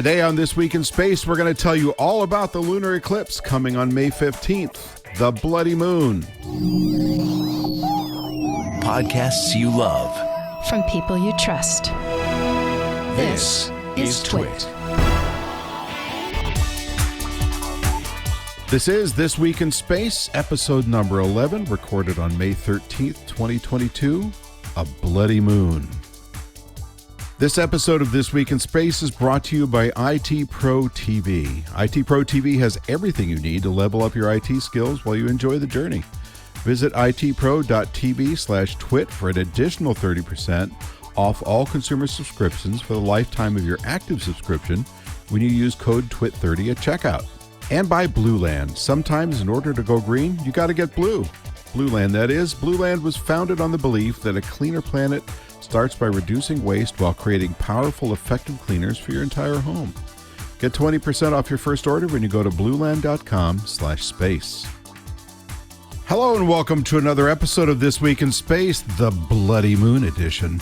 Today on This Week in Space, we're going to tell you all about the lunar eclipse coming on May 15th, the bloody moon. Podcasts you love. From people you trust. This is TWiT. This is This Week in Space, episode number 11, recorded on May 13th, 2022, a bloody moon. This episode of This Week in Space is brought to you by IT Pro TV. IT Pro TV has everything you need to level up your IT skills while you enjoy the journey. Visit itpro.tv/twit for an additional 30% off all consumer subscriptions for the lifetime of your active subscription when you use code TWIT30 at checkout. And by Blueland. Sometimes in order to go green, you got to get blue. Blueland, that is. Blueland was founded on the belief that a cleaner planet starts by reducing waste while creating powerful, effective cleaners for your entire home. Get 20% off your first order when you go to blueland.com/space. Hello and welcome to another episode of This Week in Space, the Bloody Moon edition.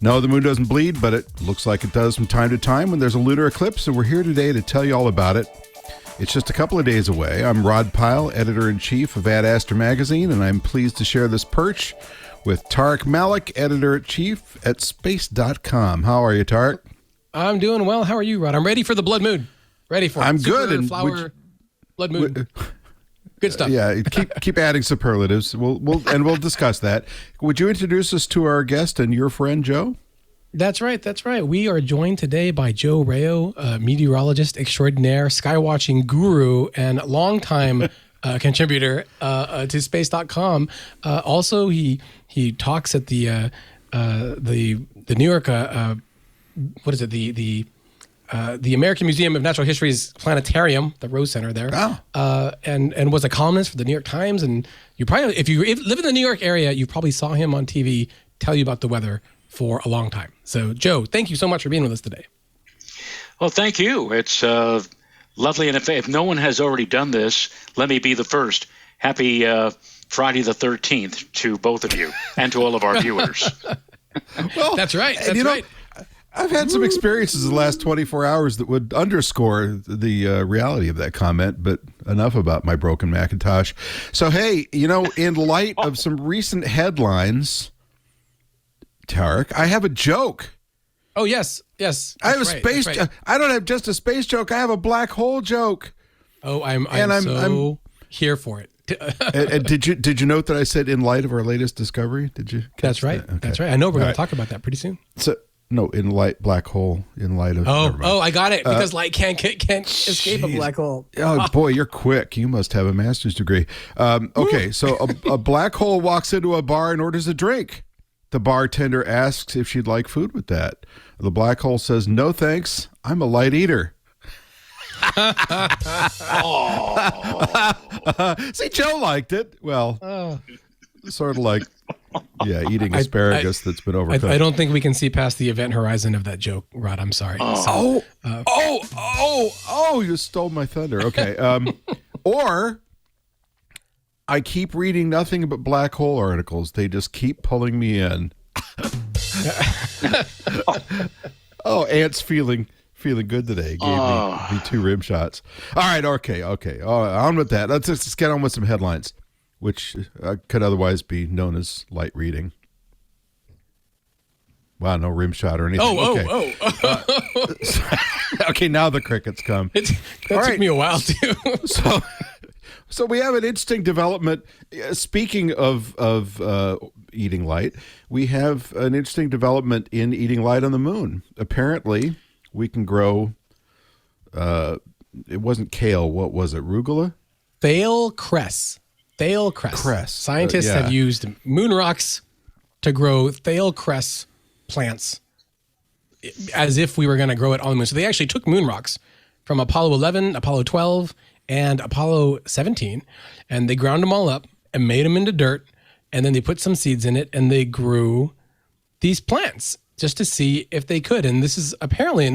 No, the moon doesn't bleed, but it looks like it does from time to time when there's a lunar eclipse, and we're here today to tell you all about it. It's just a couple of days away. I'm Rod Pyle, editor-in-chief of Ad Astra Magazine, and I'm pleased to share this perch with Tariq Malik, editor-in-chief at Space.com. How are you, Tariq? I'm doing well. How are you, Rod? I'm ready for the blood moon. Ready for it. I'm good. And flower, blood moon. Good stuff. Yeah, keep adding superlatives. We'll discuss that. Would you introduce us to our guest and your friend, Joe? That's right. We are joined today by Joe Rayo, meteorologist extraordinaire, skywatching guru, and longtime contributor to Space.com. Also, he talks at the New York the American Museum of Natural History's planetarium, the Rose Center there, and was a columnist for the New York Times. And you probably, if you live in the New York area, you probably saw him on TV tell you about the weather for a long time. So, Joe, thank you so much for being with us today. Well, thank you. It's lovely. And if no one has already done this, let me be the first. Happy Friday the 13th to both of you and to all of our viewers. Well, that's right. That's right. I've had some experiences in the last 24 hours that would underscore the reality of that comment, but enough about my broken Macintosh. So, hey, in light of some recent headlines, Tariq, I have a joke. Oh, yes. I have a space joke. I don't have just a space joke. I have a black hole joke. Oh, I'm here for it. And did you note that I said in light of our latest discovery? Did you? That's right. Okay. That's right. I know we're going to talk about that pretty soon. So, no, in light black hole. In light of. Oh, I got it. Because light can't escape a black hole. Oh boy, you're quick. You must have a master's degree. Okay, so a black hole walks into a bar and orders a drink. The bartender asks if she'd like food with that. The black hole says, "No, thanks. I'm a light eater." See, Joe liked it. Well, sort of like, eating asparagus that's been overcooked. I don't think we can see past the event horizon of that joke, Rod. I'm sorry. You stole my thunder. Okay. Or I keep reading nothing but black hole articles. They just keep pulling me in. Ant's feeling good today. Gave me 2 rim shots. All right. Okay. On with that. Let's just get on with some headlines, which could otherwise be known as light reading. Wow, no rim shot or anything. Okay, now the crickets come. That took me a while, too. So we have an interesting development. Speaking of eating light, we have an interesting development in eating light on the moon. Apparently, we can grow, it wasn't kale, what was it, arugula? Thale cress. Scientists have used moon rocks to grow thale cress plants as if we were going to grow it on the moon. So they actually took moon rocks from Apollo 11, Apollo 12, and Apollo 17, and they ground them all up and made them into dirt, and then they put some seeds in it, and they grew these plants just to see if they could. And this is apparently,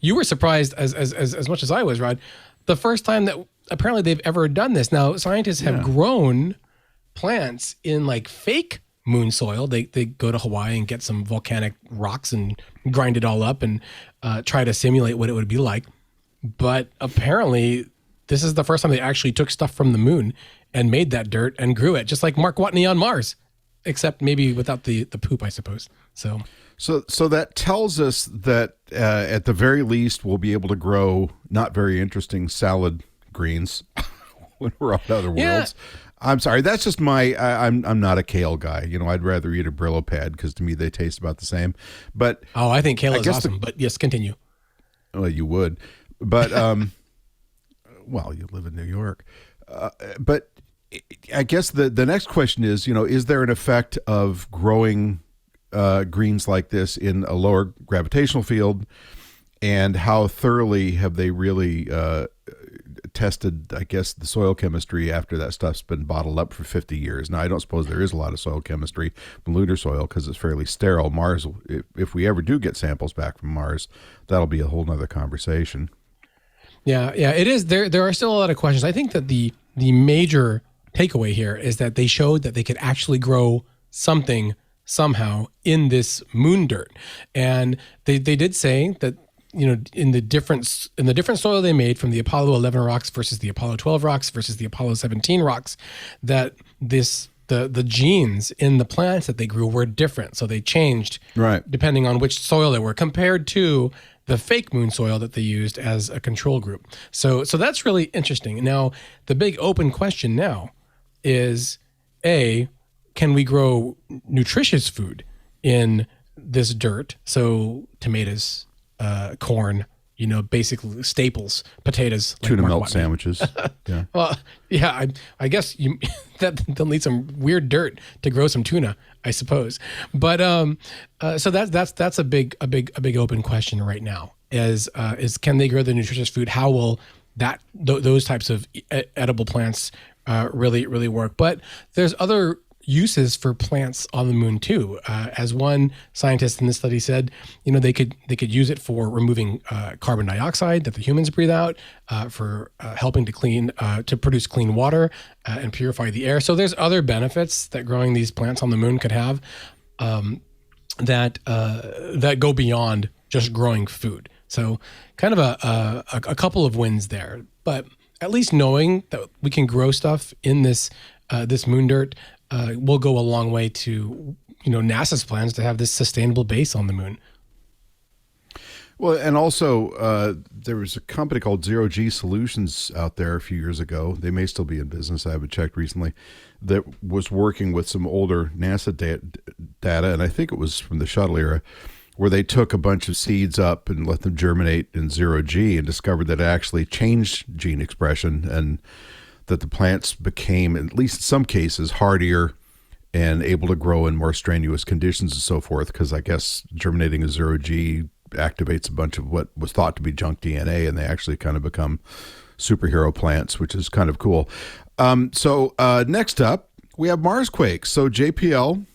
you were surprised as much as I was, Rod, the first time that apparently they've ever done this. Now, scientists have grown plants in like fake moon soil. They go to Hawaii and get some volcanic rocks and grind it all up and try to simulate what it would be like. But apparently, this is the first time they actually took stuff from the moon and made that dirt and grew it, just like Mark Watney on Mars, except maybe without the poop, I suppose. So that tells us that at the very least, we'll be able to grow not very interesting salad greens when we're on other worlds. I'm sorry, that's just I'm not a kale guy. I'd rather eat a Brillo pad because to me they taste about the same. But I think kale is awesome. But yes, continue. Well, you would, but well, you live in New York. But I guess the next question is, is there an effect of growing greens like this in a lower gravitational field, and how thoroughly have they really tested, I guess, the soil chemistry after that stuff's been bottled up for 50 years? Now, I don't suppose there is a lot of soil chemistry from lunar soil because it's fairly sterile. Mars, if we ever do get samples back from Mars, that'll be a whole nother conversation. Yeah, it is. There are still a lot of questions. I think that the major takeaway here is that they showed that they could actually grow something somehow in this moon dirt. And they did say that, in the different soil they made from the Apollo 11 rocks versus the Apollo 12 rocks versus the Apollo 17 rocks, that the genes in the plants that they grew were different. So they changed depending on which soil they were, compared to the fake moon soil that they used as a control group. So that's really interesting. Now, the big open question now is, can we grow nutritious food in this dirt? So tomatoes, corn, basically staples, potatoes, tuna melt sandwiches. Yeah. Well, yeah, I guess they'll need some weird dirt to grow some tuna, I suppose. But so that's a big open question right now. Is can they grow the nutritious food? How will those types of edible plants really work? But there's other uses for plants on the moon too. As one scientist in this study said, they could use it for removing carbon dioxide that the humans breathe out, for helping to produce clean water and purify the air. So there's other benefits that growing these plants on the moon could have that go beyond just growing food. So kind of a couple of wins there, but at least knowing that we can grow stuff in this moon dirt will go a long way to NASA's plans to have this sustainable base on the moon. Well, and also there was a company called Zero G Solutions out there a few years ago. They may still be in business. I haven't checked recently. That was working with some older NASA data, and I think it was from the shuttle era, where they took a bunch of seeds up and let them germinate in zero G and discovered that it actually changed gene expression, and that the plants became, at least in some cases, hardier and able to grow in more strenuous conditions and so forth, because I guess germinating a zero G activates a bunch of what was thought to be junk DNA, and they actually kind of become superhero plants, which is kind of cool. So next up, we have Marsquake. So JPL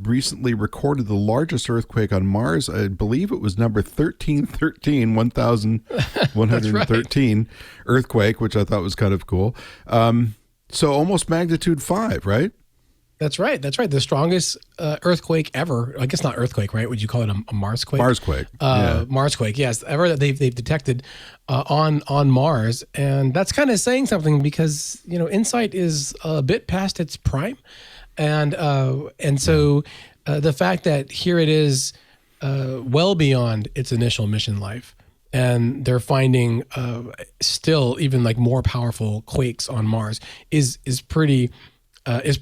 recently recorded the largest earthquake on Mars. I believe it was number 1313, 1113 earthquake, which I thought was kind of cool. So almost magnitude 5, right? That's right. The strongest earthquake ever. I guess not earthquake, right? Would you call it a Marsquake? Marsquake. Yeah. Marsquake, yes. Ever that they've detected on Mars. And that's kind of saying something because, InSight is a bit past its prime. And so the fact that here it is well beyond its initial mission life, and they're finding still even like more powerful quakes on Mars is pretty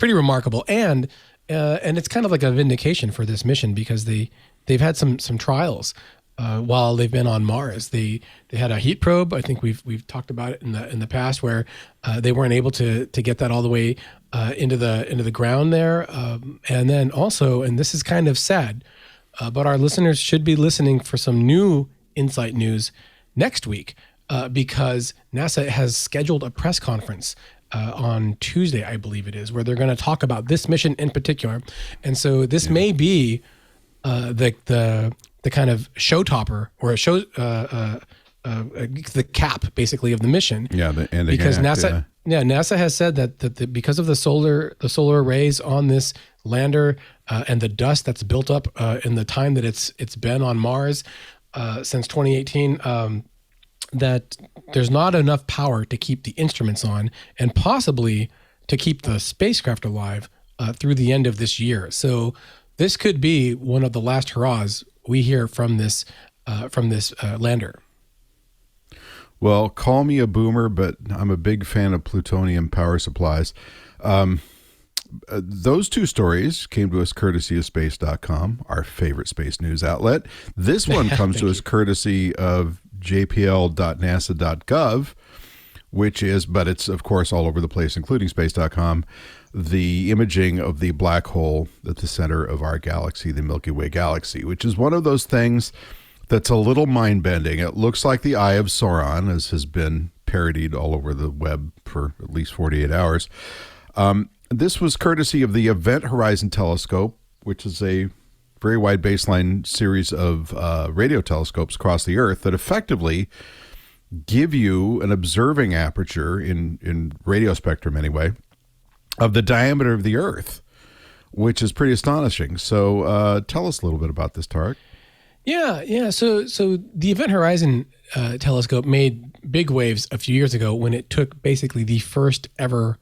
remarkable, and it's kind of like a vindication for this mission because they've had some trials while they've been on Mars. They had a heat probe. I think we've talked about it in the past, where they weren't able to get that all the way into the ground there, and then also, and this is kind of sad, but our listeners should be listening for some new InSight news next week, because NASA has scheduled a press conference on Tuesday, I believe it is, where they're going to talk about this mission in particular. And so this may be the kind of show topper, or a show the cap basically of the mission. Yeah, the ending because act, NASA. yeah. Yeah, NASA has said that because of the solar arrays on this lander and the dust that's built up in the time that it's been on Mars since 2018, that there's not enough power to keep the instruments on and possibly to keep the spacecraft alive through the end of this year. So this could be one of the last hurrahs we hear from this lander. Well, call me a boomer, but I'm a big fan of plutonium power supplies. Those two stories came to us courtesy of Space.com, our favorite space news outlet. This one comes to us courtesy of jpl.nasa.gov, which is, but it's of course all over the place, including Space.com, the imaging of the black hole at the center of our galaxy, the Milky Way galaxy, which is one of those things that's a little mind-bending. It looks like the Eye of Sauron, as has been parodied all over the web for at least 48 hours. This was courtesy of the Event Horizon Telescope, which is a very wide baseline series of radio telescopes across the Earth that effectively give you an observing aperture in radio spectrum anyway of the diameter of the Earth, which is pretty astonishing. So tell us a little bit about this, Tariq. Yeah. So the Event Horizon telescope made big waves a few years ago when it took basically the first ever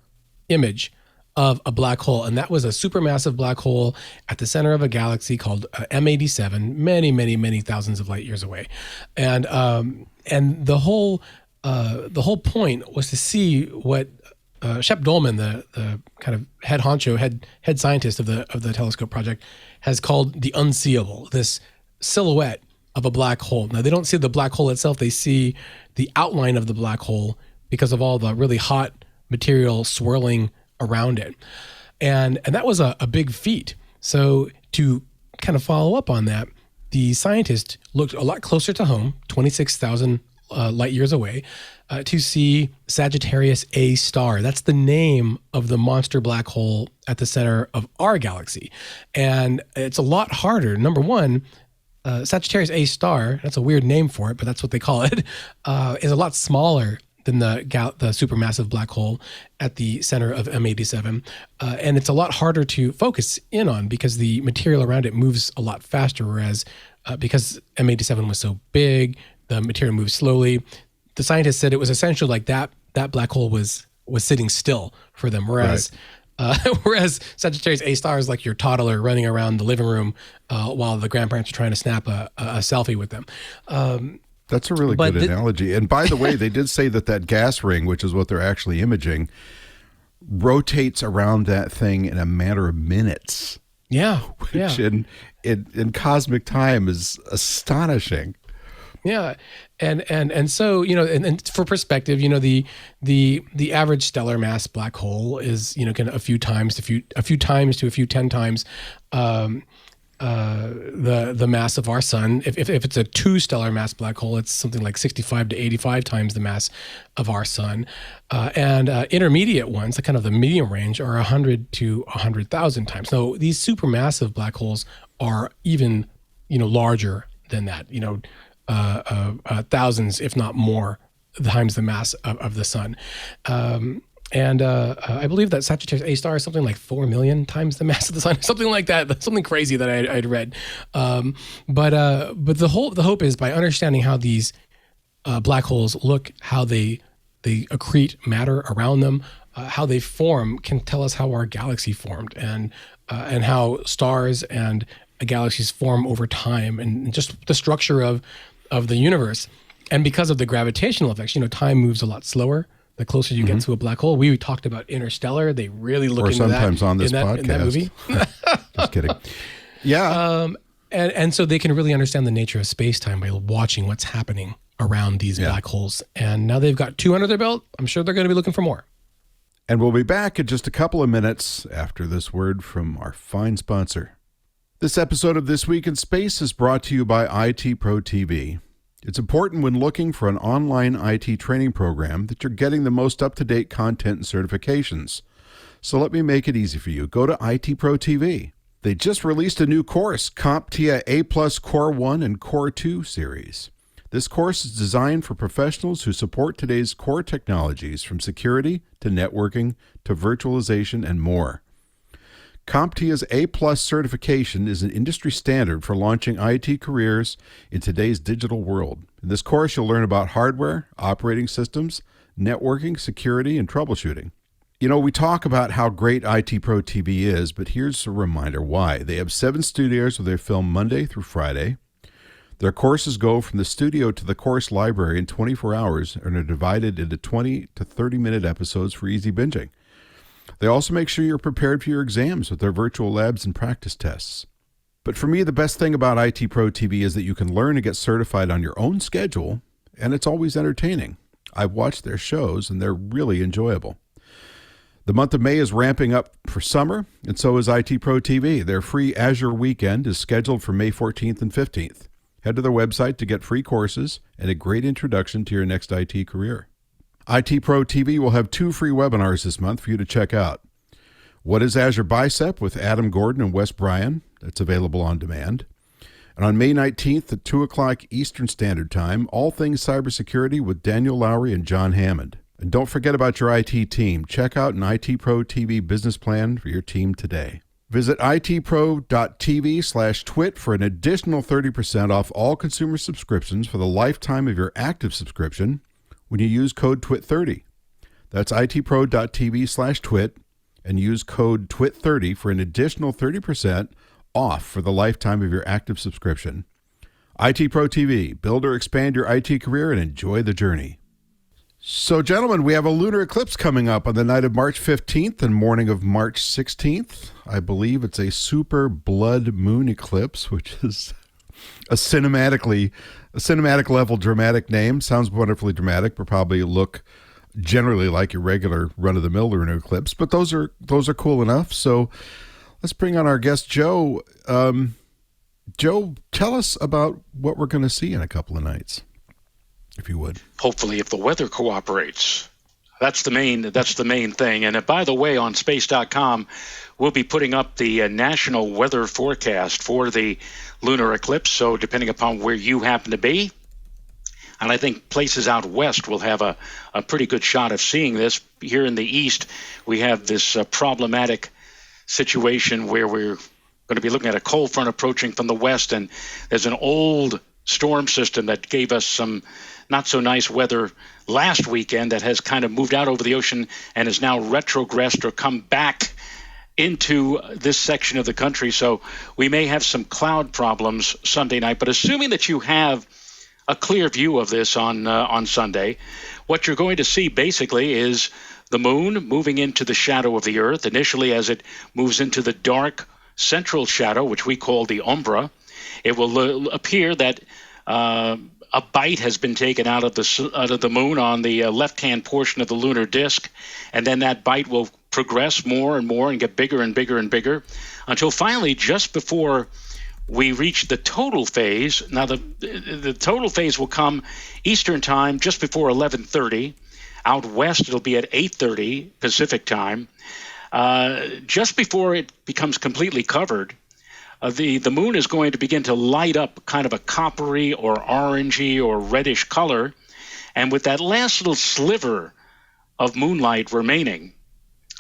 image of a black hole, and that was a supermassive black hole at the center of a galaxy called M87, many thousands of light years away, and the whole point was to see what Shep Dolman, the kind of head honcho, head scientist of the telescope project, has called the unseeable, this silhouette of a black hole. Now, they don't see the black hole itself. They see the outline of the black hole because of all the really hot material swirling around it. And that was a big feat. So to kind of follow up on that, the scientist looked a lot closer to home, 26,000 light years away, to see Sagittarius A star. That's the name of the monster black hole at the center of our galaxy. And it's a lot harder. Number one, Sagittarius A star, that's a weird name for it, but that's what they call it, is a lot smaller than the supermassive black hole at the center of M87. And it's a lot harder to focus in on because the material around it moves a lot faster, whereas because M87 was so big, the material moves slowly. The scientists said it was essentially like that black hole was sitting still for them, whereas whereas Sagittarius A star is like your toddler running around the living room while the grandparents are trying to snap a selfie with them. That's a really good analogy. And by the way, they did say that gas ring, which is what they're actually imaging, rotates around that thing in a matter of minutes. Yeah. Which in cosmic time is astonishing. Yeah. And so, and for perspective, the average stellar mass black hole is, kind of a few times to a few 10 times the mass of our sun. If it's a 2 stellar mass black hole, it's something like 65 to 85 times the mass of our sun. And intermediate ones, the kind of the medium range, are 100 to 100,000 times. So these supermassive black holes are even, larger than that, thousands, if not more, times the mass of the sun. And I believe that Sagittarius A star is something like 4 million times the mass of the sun, something like that, something crazy that I'd read. But the hope is by understanding how these black holes look, how they accrete matter around them, how they form, can tell us how our galaxy formed and how stars and galaxies form over time, and just the structure of the universe. And because of the gravitational effects, time moves a lot slower the closer you get to a black hole. We talked about Interstellar. They really look into that. Or sometimes on this podcast. In that movie. Just kidding. Yeah. And so they can really understand the nature of space-time by watching what's happening around these black holes. And now they've got 2 under their belt. I'm sure they're going to be looking for more. And we'll be back in just a couple of minutes after this word from our fine sponsor. This episode of This Week in Space is brought to you by IT Pro TV. It's important when looking for an online IT training program that you're getting the most up-to-date content and certifications. So let me make it easy for you. Go to IT Pro TV. They just released a new course, CompTIA A+ Core 1 and Core 2 series. This course is designed for professionals who support today's core technologies, from security to networking to virtualization and more. CompTIA's A+ certification is an industry standard for launching IT careers in today's digital world. In this course, you'll learn about hardware, operating systems, networking, security, and troubleshooting. You know, we talk about how great IT Pro TV is, but here's a reminder why. They have 7 studios where they film Monday through Friday. Their courses go from the studio to the course library in 24 hours and are divided into 20 to 30-minute episodes for easy binging. They also make sure you're prepared for your exams with their virtual labs and practice tests. But for me, the best thing about IT Pro TV is that you can learn and get certified on your own schedule, and it's always entertaining. I've watched their shows, and they're really enjoyable. The month of May is ramping up for summer, and so is IT Pro TV. Their free Azure weekend is scheduled for May 14th and 15th. Head to their website to get free courses and a great introduction to your next IT career. IT Pro TV will have 2 free webinars this month for you to check out. What is Azure Bicep with Adam Gordon and Wes Bryan? That's available on demand. And on May 19th at 2 o'clock Eastern Standard Time, All Things Cybersecurity with Daniel Lowry and John Hammond. And don't forget about your IT team. Check out an IT Pro TV business plan for your team today. Visit itpro.tv/twit for an additional 30% off all consumer subscriptions for the lifetime of your active subscription when you use code TWIT30. That's itpro.tv/twit and use code TWIT30 for an additional 30% off for the lifetime of your active subscription. IT Pro TV, build or expand your IT career and enjoy the journey. So, gentlemen, we have a lunar eclipse coming up on the night of March 15th and morning of March 16th. I believe it's a super blood moon eclipse, which is a cinematic level dramatic name. Sounds wonderfully dramatic, but probably look generally like your regular run-of-the-mill lunar eclipse. But those are cool enough. So let's bring on our guest, Joe. Joe, tell us about what we're going to see in a couple of nights, if you would. Hopefully, if the weather cooperates. That's the main thing. And by the way, on space.com, we'll be putting up the national weather forecast for the lunar eclipse. So depending upon where you happen to be, and I think places out west will have a pretty good shot of seeing this. Here in the east, we have this problematic situation where we're going to be looking at a cold front approaching from the west, and there's an old storm system that gave us some not so nice weather last weekend that has kind of moved out over the ocean and is now retrogressed or come back into this section of the country. So we may have some cloud problems Sunday night, but assuming that you have a clear view of this on Sunday, what you're going to see basically is the moon moving into the shadow of the earth, initially as it moves into the dark central shadow, which we call the umbra. It will appear that a bite has been taken out of the moon on the left-hand portion of the lunar disk, and then that bite will progress more and more and get bigger and bigger and bigger until finally, just before we reach the total phase. Now, the total phase will come Eastern time just before 11:30. Out west, it'll be at 8:30 Pacific time. Just before it becomes completely covered, the moon is going to begin to light up kind of a coppery or orangey or reddish color. And with that last little sliver of moonlight remaining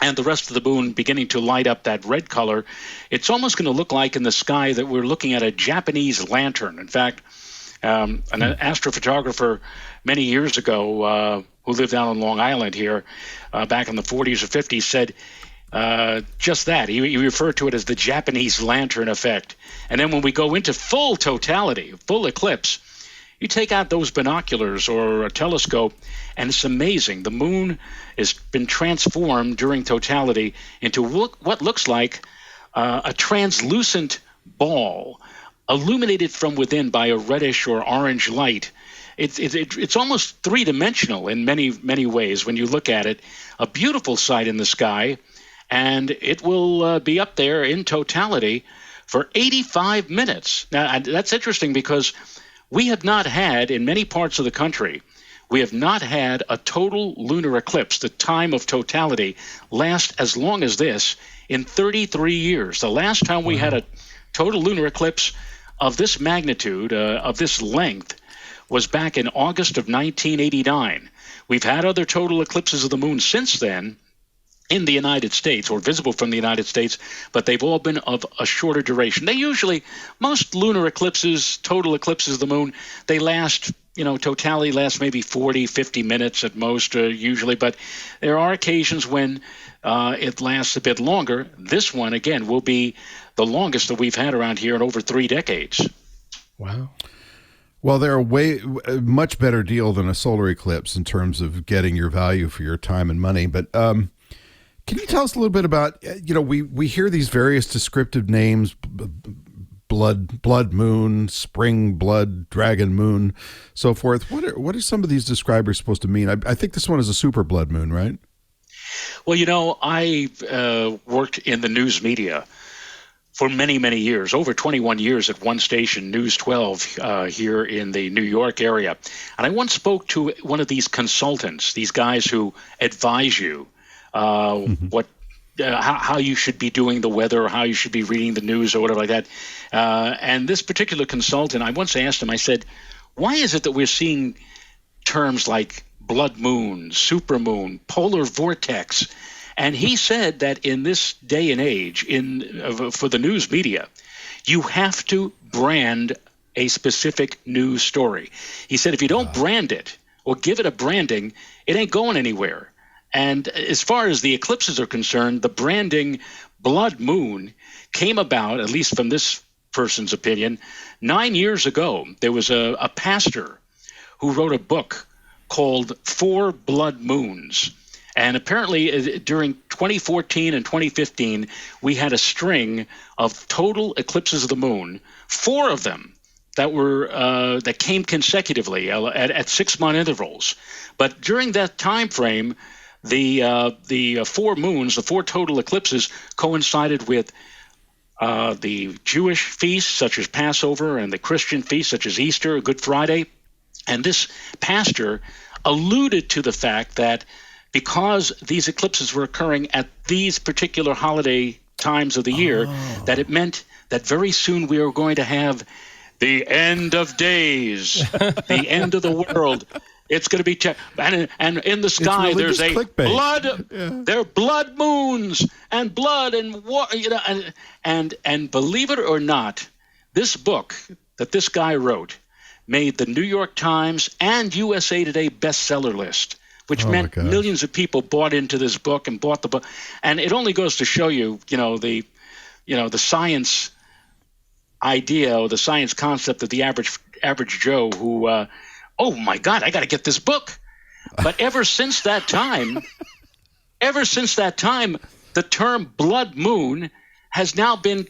and the rest of the moon beginning to light up that red color, it's almost going to look like in the sky that we're looking at a Japanese lantern. In fact, an astrophotographer many years ago who lived out on Long Island here back in the 40s or 50s said just that. He referred to it as the Japanese lantern effect. And then when we go into full totality, full eclipse, you take out those binoculars or a telescope, and it's amazing. The moon has been transformed during totality into what looks like a translucent ball, illuminated from within by a reddish or orange light. It's almost three-dimensional in many ways when you look at it. A beautiful sight in the sky, and it will be up there in totality for 85 minutes. Now, that's interesting because we have not had, in many parts of the country, we have not had a total lunar eclipse, the time of totality, last as long as this in 33 years. The last time we had a total lunar eclipse of this magnitude, of this length, was back in August of 1989. We've had other total eclipses of the moon since then in the United States, or visible from the United States, but they've all been of a shorter duration. Most lunar eclipses, total eclipses of the moon, they last, totality lasts maybe 40, 50 minutes at most, usually, but there are occasions when it lasts a bit longer. This one, again, will be the longest that we've had around here in over 3 decades. Wow. Well, they're a much better deal than a solar eclipse in terms of getting your value for your time and money, but can you tell us a little bit about, we hear these various descriptive names, blood moon, spring blood, dragon moon, so forth. What are some of these describers supposed to mean? I think this one is a super blood moon, right? Well, I worked in the news media for many, many years, over 21 years at one station, News 12, here in the New York area. And I once spoke to one of these consultants, these guys who advise you how you should be doing the weather, or how you should be reading the news, or whatever like that. And this particular consultant, I once asked him, I said, why is it that we're seeing terms like blood moon, supermoon, polar vortex? And he said that in this day and age, for the news media, you have to brand a specific news story. He said if you don't brand it or give it a branding, it ain't going anywhere. And as far as the eclipses are concerned, the branding blood moon came about, at least from this person's opinion, 9 years ago. There was a pastor who wrote a book called 4 Blood Moons. And apparently during 2014 and 2015, we had a string of total eclipses of the moon, 4 of them that came consecutively at 6-month intervals. But during that time frame, the 4 moons, the 4 total eclipses, coincided with the Jewish feasts such as Passover and the Christian feasts such as Easter, Good Friday. And this pastor alluded to the fact that because these eclipses were occurring at these particular holiday times of the year, that it meant that very soon we were going to have the end of days, the end of the world. It's going to be and in the sky there's a blood. Yeah. There are blood moons and blood and and believe it or not, this book that this guy wrote made the New York Times and USA Today bestseller list, which meant millions of people bought into this book and bought the book. And it only goes to show you, the science idea or the science concept of the average Joe who, oh my God, I got to get this book. But ever since that time, the term blood moon has now been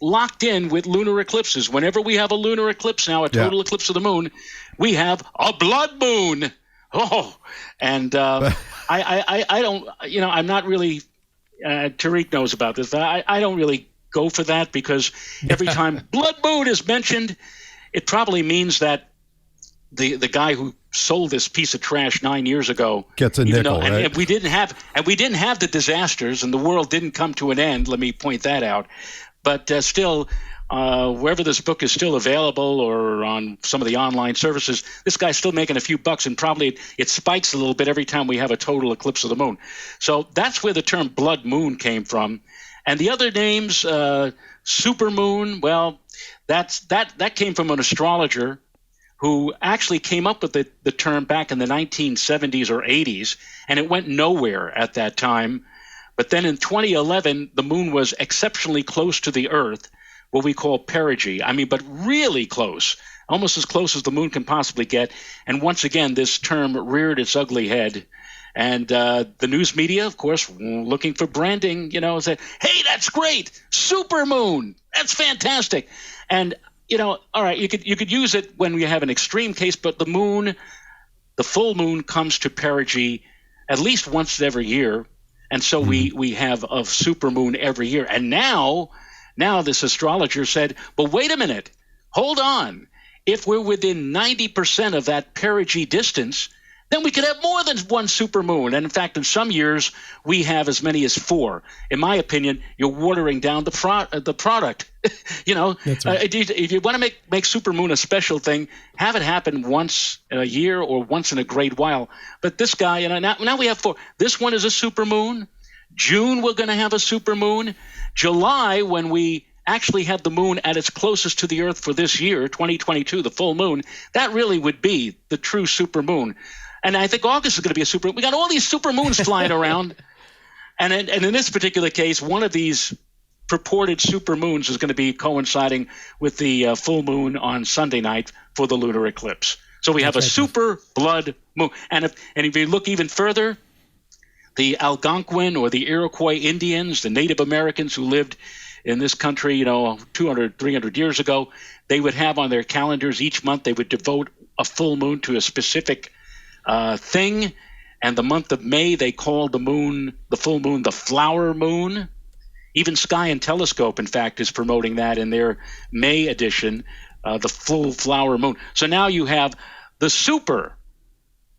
locked in with lunar eclipses. Whenever we have a lunar eclipse now, a total eclipse of the moon, we have a blood moon. Oh, and I don't, I'm not really, Tariq knows about this. I don't really go for that because every time blood moon is mentioned, it probably means that the guy who sold this piece of trash 9 years ago gets a nickel, right? And we didn't have the disasters, and the world didn't come to an end. Let me point that out. But still, wherever this book is still available or on some of the online services, this guy's still making a few bucks, and probably it spikes a little bit every time we have a total eclipse of the moon. So that's where the term blood moon came from. And the other names, supermoon, well, that came from an astrologer who actually came up with the term back in the 1970s or 80s, and it went nowhere at that time. But then in 2011, the moon was exceptionally close to the Earth, what we call perigee. But really close, almost as close as the moon can possibly get. And once again, this term reared its ugly head. And the news media, of course, looking for branding, said, hey, that's great, supermoon, that's fantastic. And all right, you could use it when you have an extreme case, but the full moon comes to perigee at least once every year. And so we have a supermoon every year. And now this astrologer said, but wait a minute, hold on. If we're within 90% of that perigee distance, then we could have more than one supermoon. And in fact, in some years, we have as many as 4. In my opinion, you're watering down the product. That's right. If you want to make supermoon a special thing, have it happen once in a year or once in a great while. But this guy, now we have 4. This one is a supermoon. June, we're going to have a supermoon. July, when we actually have the moon at its closest to the Earth for this year, 2022, the full moon, that really would be the true supermoon. And I think August is going to be a supermoon. We got all these supermoons flying around. And in this particular case, one of these purported supermoons is going to be coinciding with the full moon on Sunday night for the lunar eclipse. So we have a super blood moon. And if you look even further, the Algonquin or the Iroquois Indians, the Native Americans who lived in this country, 200, 300 years ago, they would have on their calendars each month, they would devote a full moon to a specific thing. And the month of May, they called the full moon, the flower moon. Even Sky and Telescope, in fact, is promoting that in their May edition, the full flower moon. So now you have the super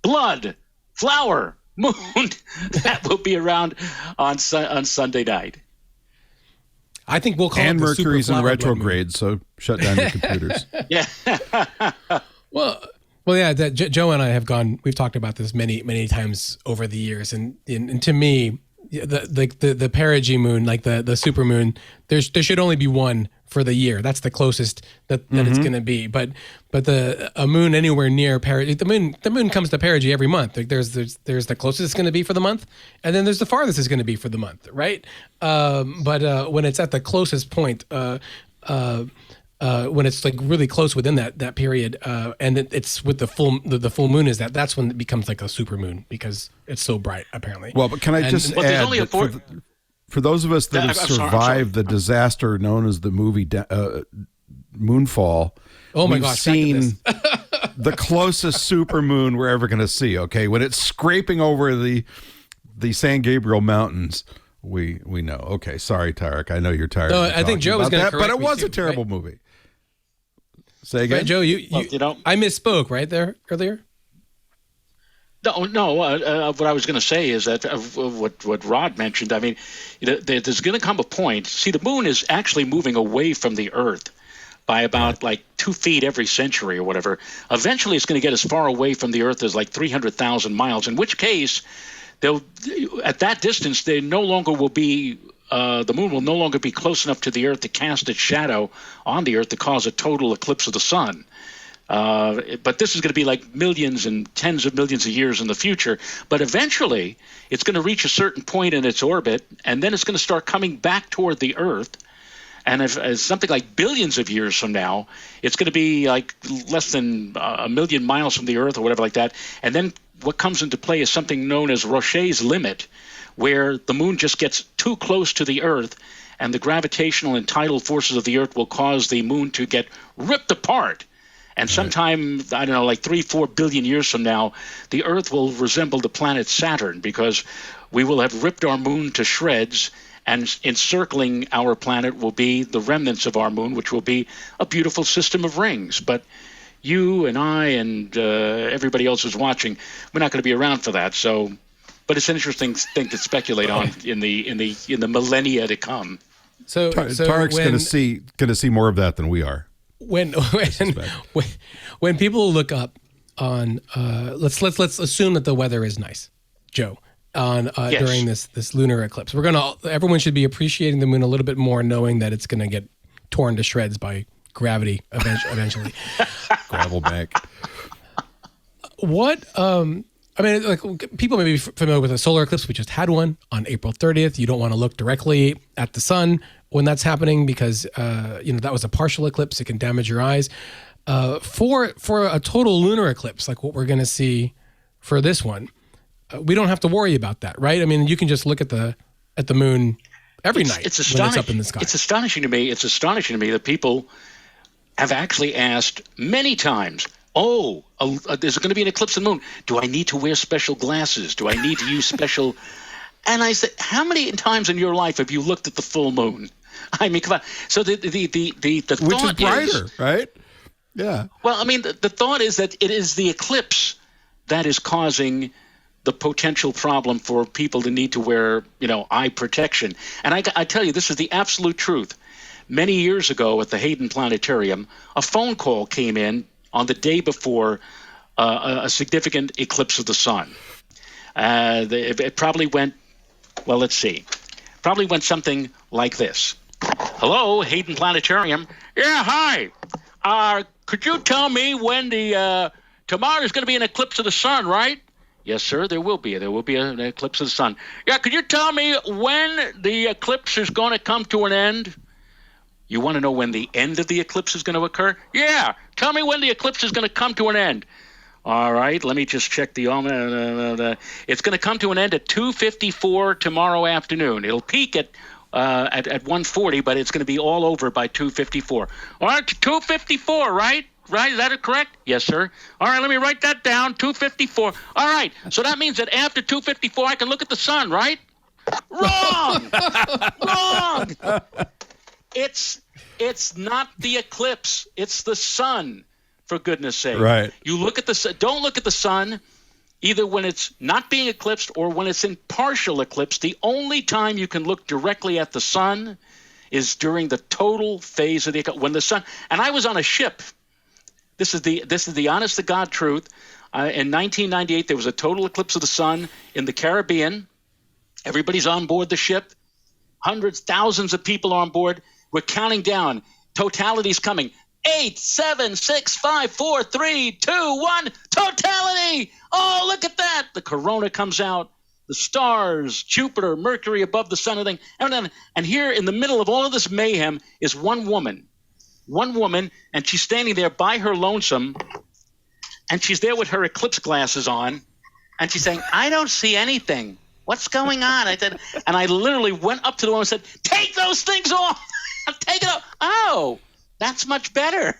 blood flower moon that will be around on Sunday night. I think we'll call and it the Mercury's in super retrograde, so shut down your computers. Yeah. Well, yeah. Joe and I have gone. We've talked about this many times over the years, and to me, the perigee moon, like the super moon, there should only be one for the year. That's the closest that it's going to be. But a moon anywhere near perigee, the moon comes to perigee every month. Like there's the closest it's going to be for the month, and then there's the farthest it's going to be for the month, right? But when it's at the closest point, when it's like really close within that period, and it's with the full moon, that's when it becomes like a super moon because it's so bright apparently. Well, but can I just add that for those of us that have survived the disaster known as the movie Moonfall, we've seen the closest super moon we're ever going to see. Okay, when it's scraping over the San Gabriel Mountains. We know. Okay, sorry, Tariq. I know you're tired. No, I think Joe was going to correct but it was me a terrible right? movie. Say again, right, Joe. I misspoke right there earlier. No. What I was going to say is that what Rod mentioned. I mean, there's going to come a point. See, the moon is actually moving away from the Earth by about like 2 feet every century or whatever. Eventually, it's going to get as far away from the Earth as like 300,000 miles. In which case, at that distance, they no longer will be. The moon will no longer be close enough to the Earth to cast its shadow on the Earth to cause a total eclipse of the sun. But this is going to be like millions and tens of millions of years in the future. But eventually, it's going to reach a certain point in its orbit, and then it's going to start coming back toward the Earth. And if something like billions of years from now, it's going to be like less than a million miles from the Earth or whatever like that. And then what comes into play is something known as Roche's limit, where the moon just gets too close to the Earth, and the gravitational and tidal forces of the Earth will cause the moon to get ripped apart. And sometime, I don't know, like 3-4 billion years from now, the Earth will resemble the planet Saturn because we will have ripped our moon to shreds, and encircling our planet will be the remnants of our moon, which will be a beautiful system of rings. But you and I and everybody else who's watching, we're not going to be around for that. So, but it's an interesting thing to speculate on in the millennia to come. So Tariq's going to see more of that than we are. When people look up on let's assume that the weather is nice, Joe, on yes. during this lunar eclipse. Everyone should be appreciating the moon a little bit more, knowing that it's going to get torn to shreds by gravity eventually. Gravel bank. What I mean, like people may be familiar with a solar eclipse. We just had one on April 30th. You don't want to look directly at the sun when that's happening because that was a partial eclipse. It can damage your eyes. For a total lunar eclipse, like what we're going to see for this one, we don't have to worry about that, right? I mean, you can just look at the moon every night when it's up in the sky. It's astonishing to me. It's astonishing to me that people have actually asked many times, there's going to be an eclipse of the moon. Do I need to wear special glasses? Do I need to use special? And I said, how many times in your life have you looked at the full moon? I mean, come on. So the thought which is brighter, right? Yeah. Well, I mean, the thought is that it is the eclipse that is causing the potential problem for people to need to wear, eye protection. And I tell you, this is the absolute truth. Many years ago at the Hayden Planetarium, a phone call came in on the day before a significant eclipse of the sun. It probably went, well, let's see. Probably went something like this. Hello, Hayden Planetarium. Yeah, hi. Could you tell me when tomorrow is going to be an eclipse of the sun, right? Yes, sir, there will be. There will be an eclipse of the sun. Yeah, could you tell me when the eclipse is going to come to an end? You want to know when the end of the eclipse is going to occur? Yeah, tell me when the eclipse is going to come to an end. All right, let me just check the it's going to come to an end at 2:54 tomorrow afternoon. It'll peak at 1:40, but it's going to be all over by 2:54. All right, 2:54, right? Right? Is that correct? Yes, sir. All right, let me write that down. 2:54. All right. So that means that after 2:54, I can look at the sun, right? Wrong. Wrong. It's not the eclipse. It's the sun. For goodness sake. Right. You look at the don't look at the sun either when it's not being eclipsed or when it's in partial eclipse. The only time you can look directly at the sun is during the total phase of the eclipse. When the sun, and I was on a ship. This is the honest to God truth. In 1998, there was a total eclipse of the sun in the Caribbean. Everybody's on board the ship. Hundreds, thousands of people are on board. We're counting down. Totality's coming. 8, 7, 6, 5, 4, 3, 2, 1. Totality! Oh, look at that! The corona comes out. The stars, Jupiter, Mercury above the sun, and here in the middle of all of this mayhem is one woman. One woman, and she's standing there by her lonesome, and she's there with her eclipse glasses on, and she's saying, I don't see anything. What's going on? I said, and I literally went up to the woman and said, take those things off! Take it off! Oh! That's much better.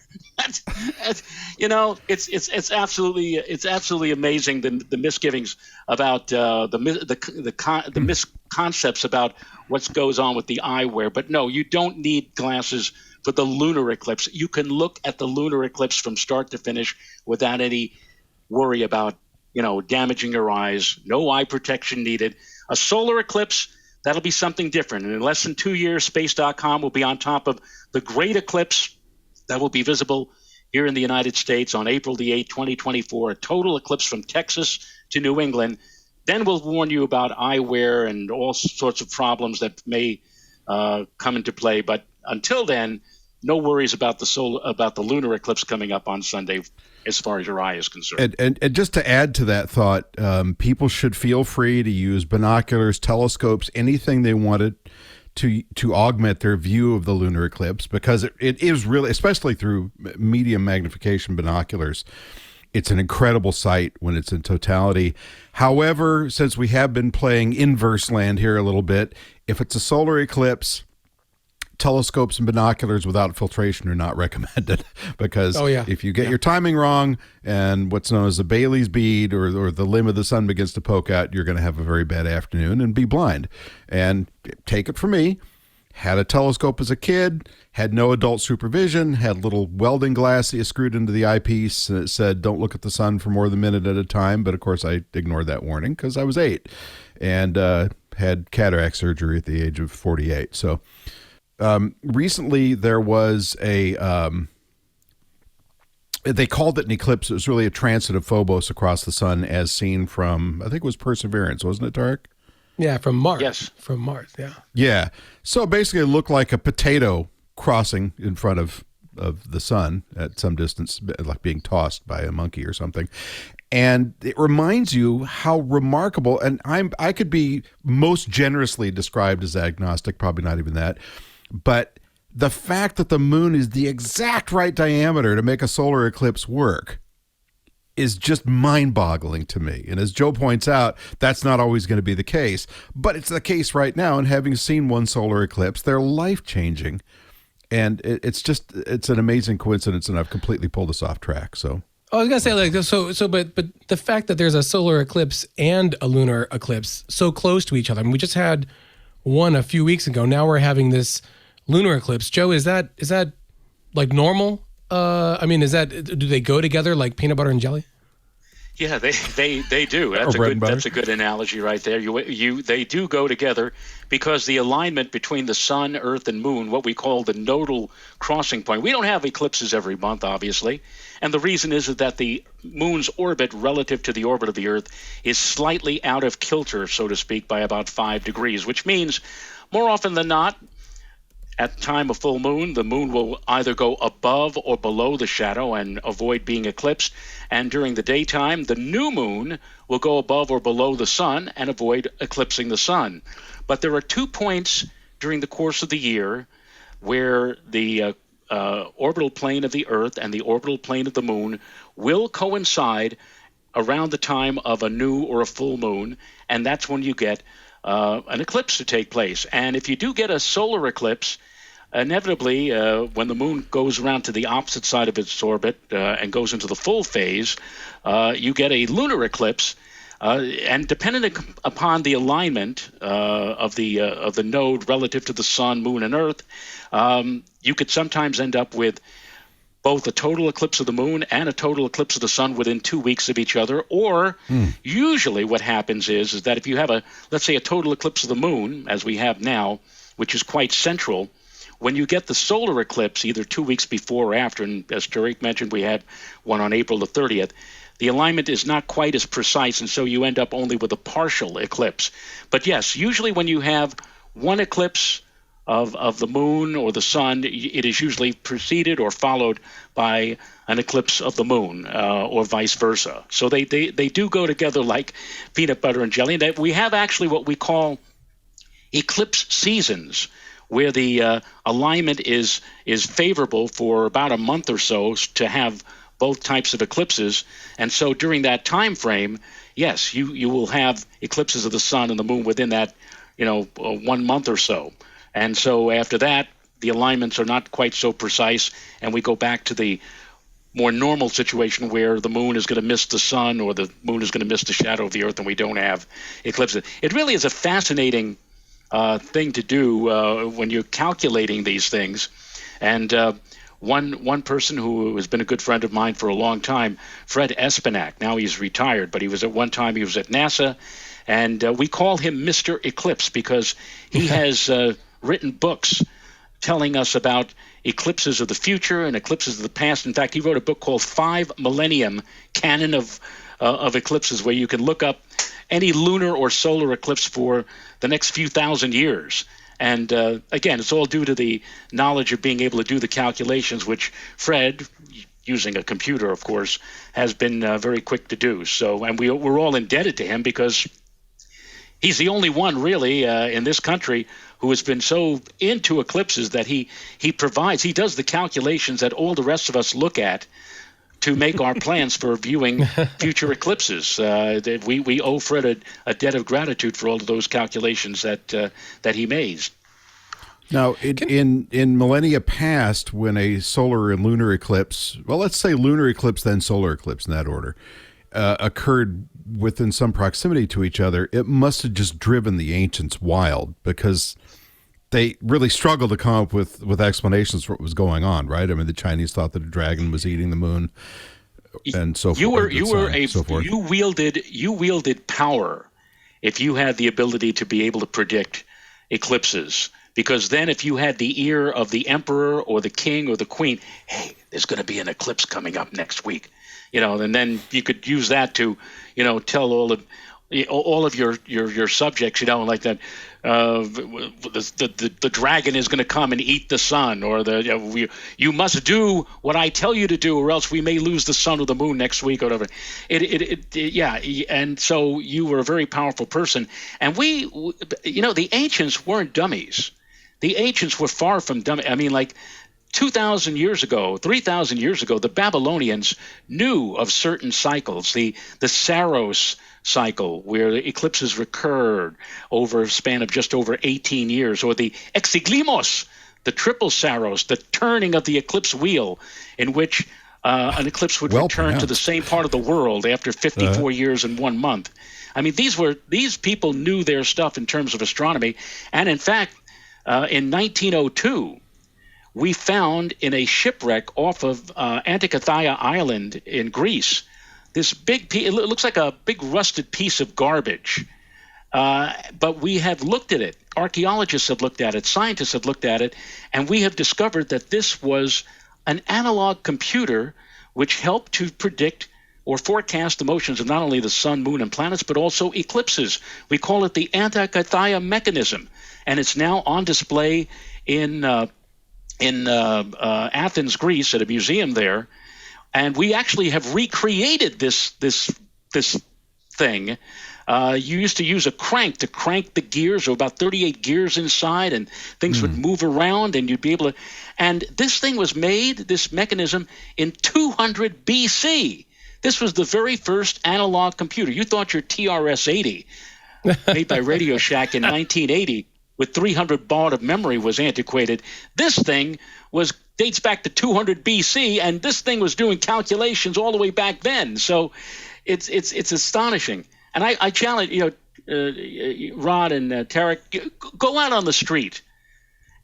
It's absolutely amazing the misgivings about the misconceptions about what goes on with the eyewear. But no, you don't need glasses for the lunar eclipse. You can look at the lunar eclipse from start to finish without any worry about damaging your eyes. No eye protection needed. A solar eclipse, that'll be something different. And in less than 2 years, Space.com will be on top of the Great Eclipse that will be visible here in the United States on April the 8th, 2024, a total eclipse from Texas to New England. Then we'll warn you about eyewear and all sorts of problems that may come into play. But until then, no worries about the lunar eclipse coming up on Sunday as far as your eye is concerned. And just to add to that thought, people should feel free to use binoculars, telescopes, anything they wanted to augment their view of the lunar eclipse, because it is really, especially through medium magnification binoculars, it's an incredible sight when it's in totality. However, since we have been playing inverse land here a little bit, if it's a solar eclipse, telescopes and binoculars without filtration are not recommended, because if you get your timing wrong and what's known as the Bailey's bead or the limb of the sun begins to poke out, you're going to have a very bad afternoon and be blind. And take it from me, had a telescope as a kid, had no adult supervision, had a little welding glass that you screwed into the eyepiece, and it said, don't look at the sun for more than a minute at a time. But of course I ignored that warning because I was 8 and had cataract surgery at the age of 48. So recently there was they called it an eclipse. It was really a transit of Phobos across the sun as seen from, I think it was Perseverance, wasn't it, Tariq? Yeah, from Mars. Yes. From Mars, yeah. Yeah. So basically it looked like a potato crossing in front of the sun at some distance, like being tossed by a monkey or something. And it reminds you how remarkable, and I could be most generously described as agnostic, probably not even that, but the fact that the moon is the exact right diameter to make a solar eclipse work is just mind-boggling to me. And as Joe points out, that's not always going to be the case, but it's the case right now. And having seen one solar eclipse, they're life-changing. And it's an amazing coincidence, and I've completely pulled us off track. So I was gonna say but the fact that there's a solar eclipse and a lunar eclipse so close to each other. I mean, we just had one a few weeks ago. Now we're having this lunar eclipse. Joe, is that like normal? Do they go together like peanut butter and jelly? Yeah, they do. That's a good analogy right there. They do go together because the alignment between the sun, earth, and moon, what we call the nodal crossing point. We don't have eclipses every month, obviously, and the reason is that the moon's orbit relative to the orbit of the earth is slightly out of kilter, so to speak, by about 5 degrees, which means more often than not, at the time of full moon, the moon will either go above or below the shadow and avoid being eclipsed. And during the daytime, the new moon will go above or below the sun and avoid eclipsing the sun. But there are 2 points during the course of the year where the orbital plane of the Earth and the orbital plane of the moon will coincide around the time of a new or a full moon, and that's when you get an eclipse to take place. And if you do get a solar eclipse, inevitably, when the moon goes around to the opposite side of its orbit and goes into the full phase, you get a lunar eclipse. And dependent upon the alignment of the node relative to the sun, moon, and earth, you could sometimes end up with both a total eclipse of the moon and a total eclipse of the sun within 2 weeks of each other. Or usually what happens is that if you have let's say a total eclipse of the moon, as we have now, which is quite central, when you get the solar eclipse either 2 weeks before or after, and as Tariq mentioned, we had one on April the 30th, the alignment is not quite as precise, and so you end up only with a partial eclipse. But yes, usually when you have one eclipse of the moon or the sun, it is usually preceded or followed by an eclipse of the moon or vice versa. So they do go together like peanut butter and jelly. And we have actually what we call eclipse seasons, where the alignment is favorable for about a month or so to have both types of eclipses. And so during that time frame, yes, you will have eclipses of the sun and the moon within that 1 month or so. And so after that, the alignments are not quite so precise, and we go back to the more normal situation where the moon is going to miss the sun or the moon is going to miss the shadow of the earth, and we don't have eclipses. It really is a fascinating thing to do when you're calculating these things. And one person who has been a good friend of mine for a long time, Fred Espenak, now he's retired, but he was at NASA, and we call him Mr. Eclipse because he has written books telling us about eclipses of the future and eclipses of the past. In fact, he wrote a book called 5 Millennium Canon of Eclipses, where you can look up any lunar or solar eclipse for the next few thousand years. And again, it's all due to the knowledge of being able to do the calculations, which Fred, using a computer, of course, has been very quick to do. So, and we're all indebted to him because he's the only one really in this country who has been so into eclipses that he does the calculations that all the rest of us look at to make our plans for viewing future eclipses. We owe Fred a debt of gratitude for all of those calculations that he made. Now, in millennia past, when a solar and lunar eclipse, well, let's say lunar eclipse, then solar eclipse in that order, occurred within some proximity to each other, it must have just driven the ancients wild because they really struggled to come up with explanations for what was going on, right? I mean, the Chinese thought that a dragon was eating the moon, and so forth. You wielded power if you had the ability to be able to predict eclipses. Because then if you had the ear of the emperor or the king or the queen, hey, there's going to be an eclipse coming up next week, and then you could use that to, tell all of your subjects, like that, the dragon is going to come and eat the sun, or you must do what I tell you to do, or else we may lose the sun or the moon next week, or whatever. And so you were a very powerful person, and the ancients weren't dummies. The ancients were far from dumb. I mean, like 2,000 years ago, 3,000 years ago, the Babylonians knew of certain cycles. The Saros cycle, where the eclipses recurred over a span of just over 18 years, or the Exiglimos, the triple Saros, the turning of the eclipse wheel, in which an eclipse would return to the same part of the world after 54 years and 1 month. I mean, these people knew their stuff in terms of astronomy, and in fact, in 1902, we found in a shipwreck off of Antikythera Island in Greece this big piece. It looks like a big rusted piece of garbage. But we have looked at it. Archaeologists have looked at it. Scientists have looked at it. And we have discovered that this was an analog computer which helped to predict or forecast the motions of not only the sun, moon, and planets, but also eclipses. We call it the Antikythera mechanism. And it's now on display in Athens, Greece, at a museum there. And we actually have recreated this thing. You used to use a crank to crank the gears. There were about 38 gears inside, and things would move around, and you'd be able to. And this thing was made, this mechanism, in 200 BC. This was the very first analog computer. You thought your TRS-80, made by Radio Shack in 1980, with 300 baud of memory, was antiquated. This thing dates back to 200 BC, and this thing was doing calculations all the way back then. So it's astonishing. And I challenge, Rod and Tariq, go out on the street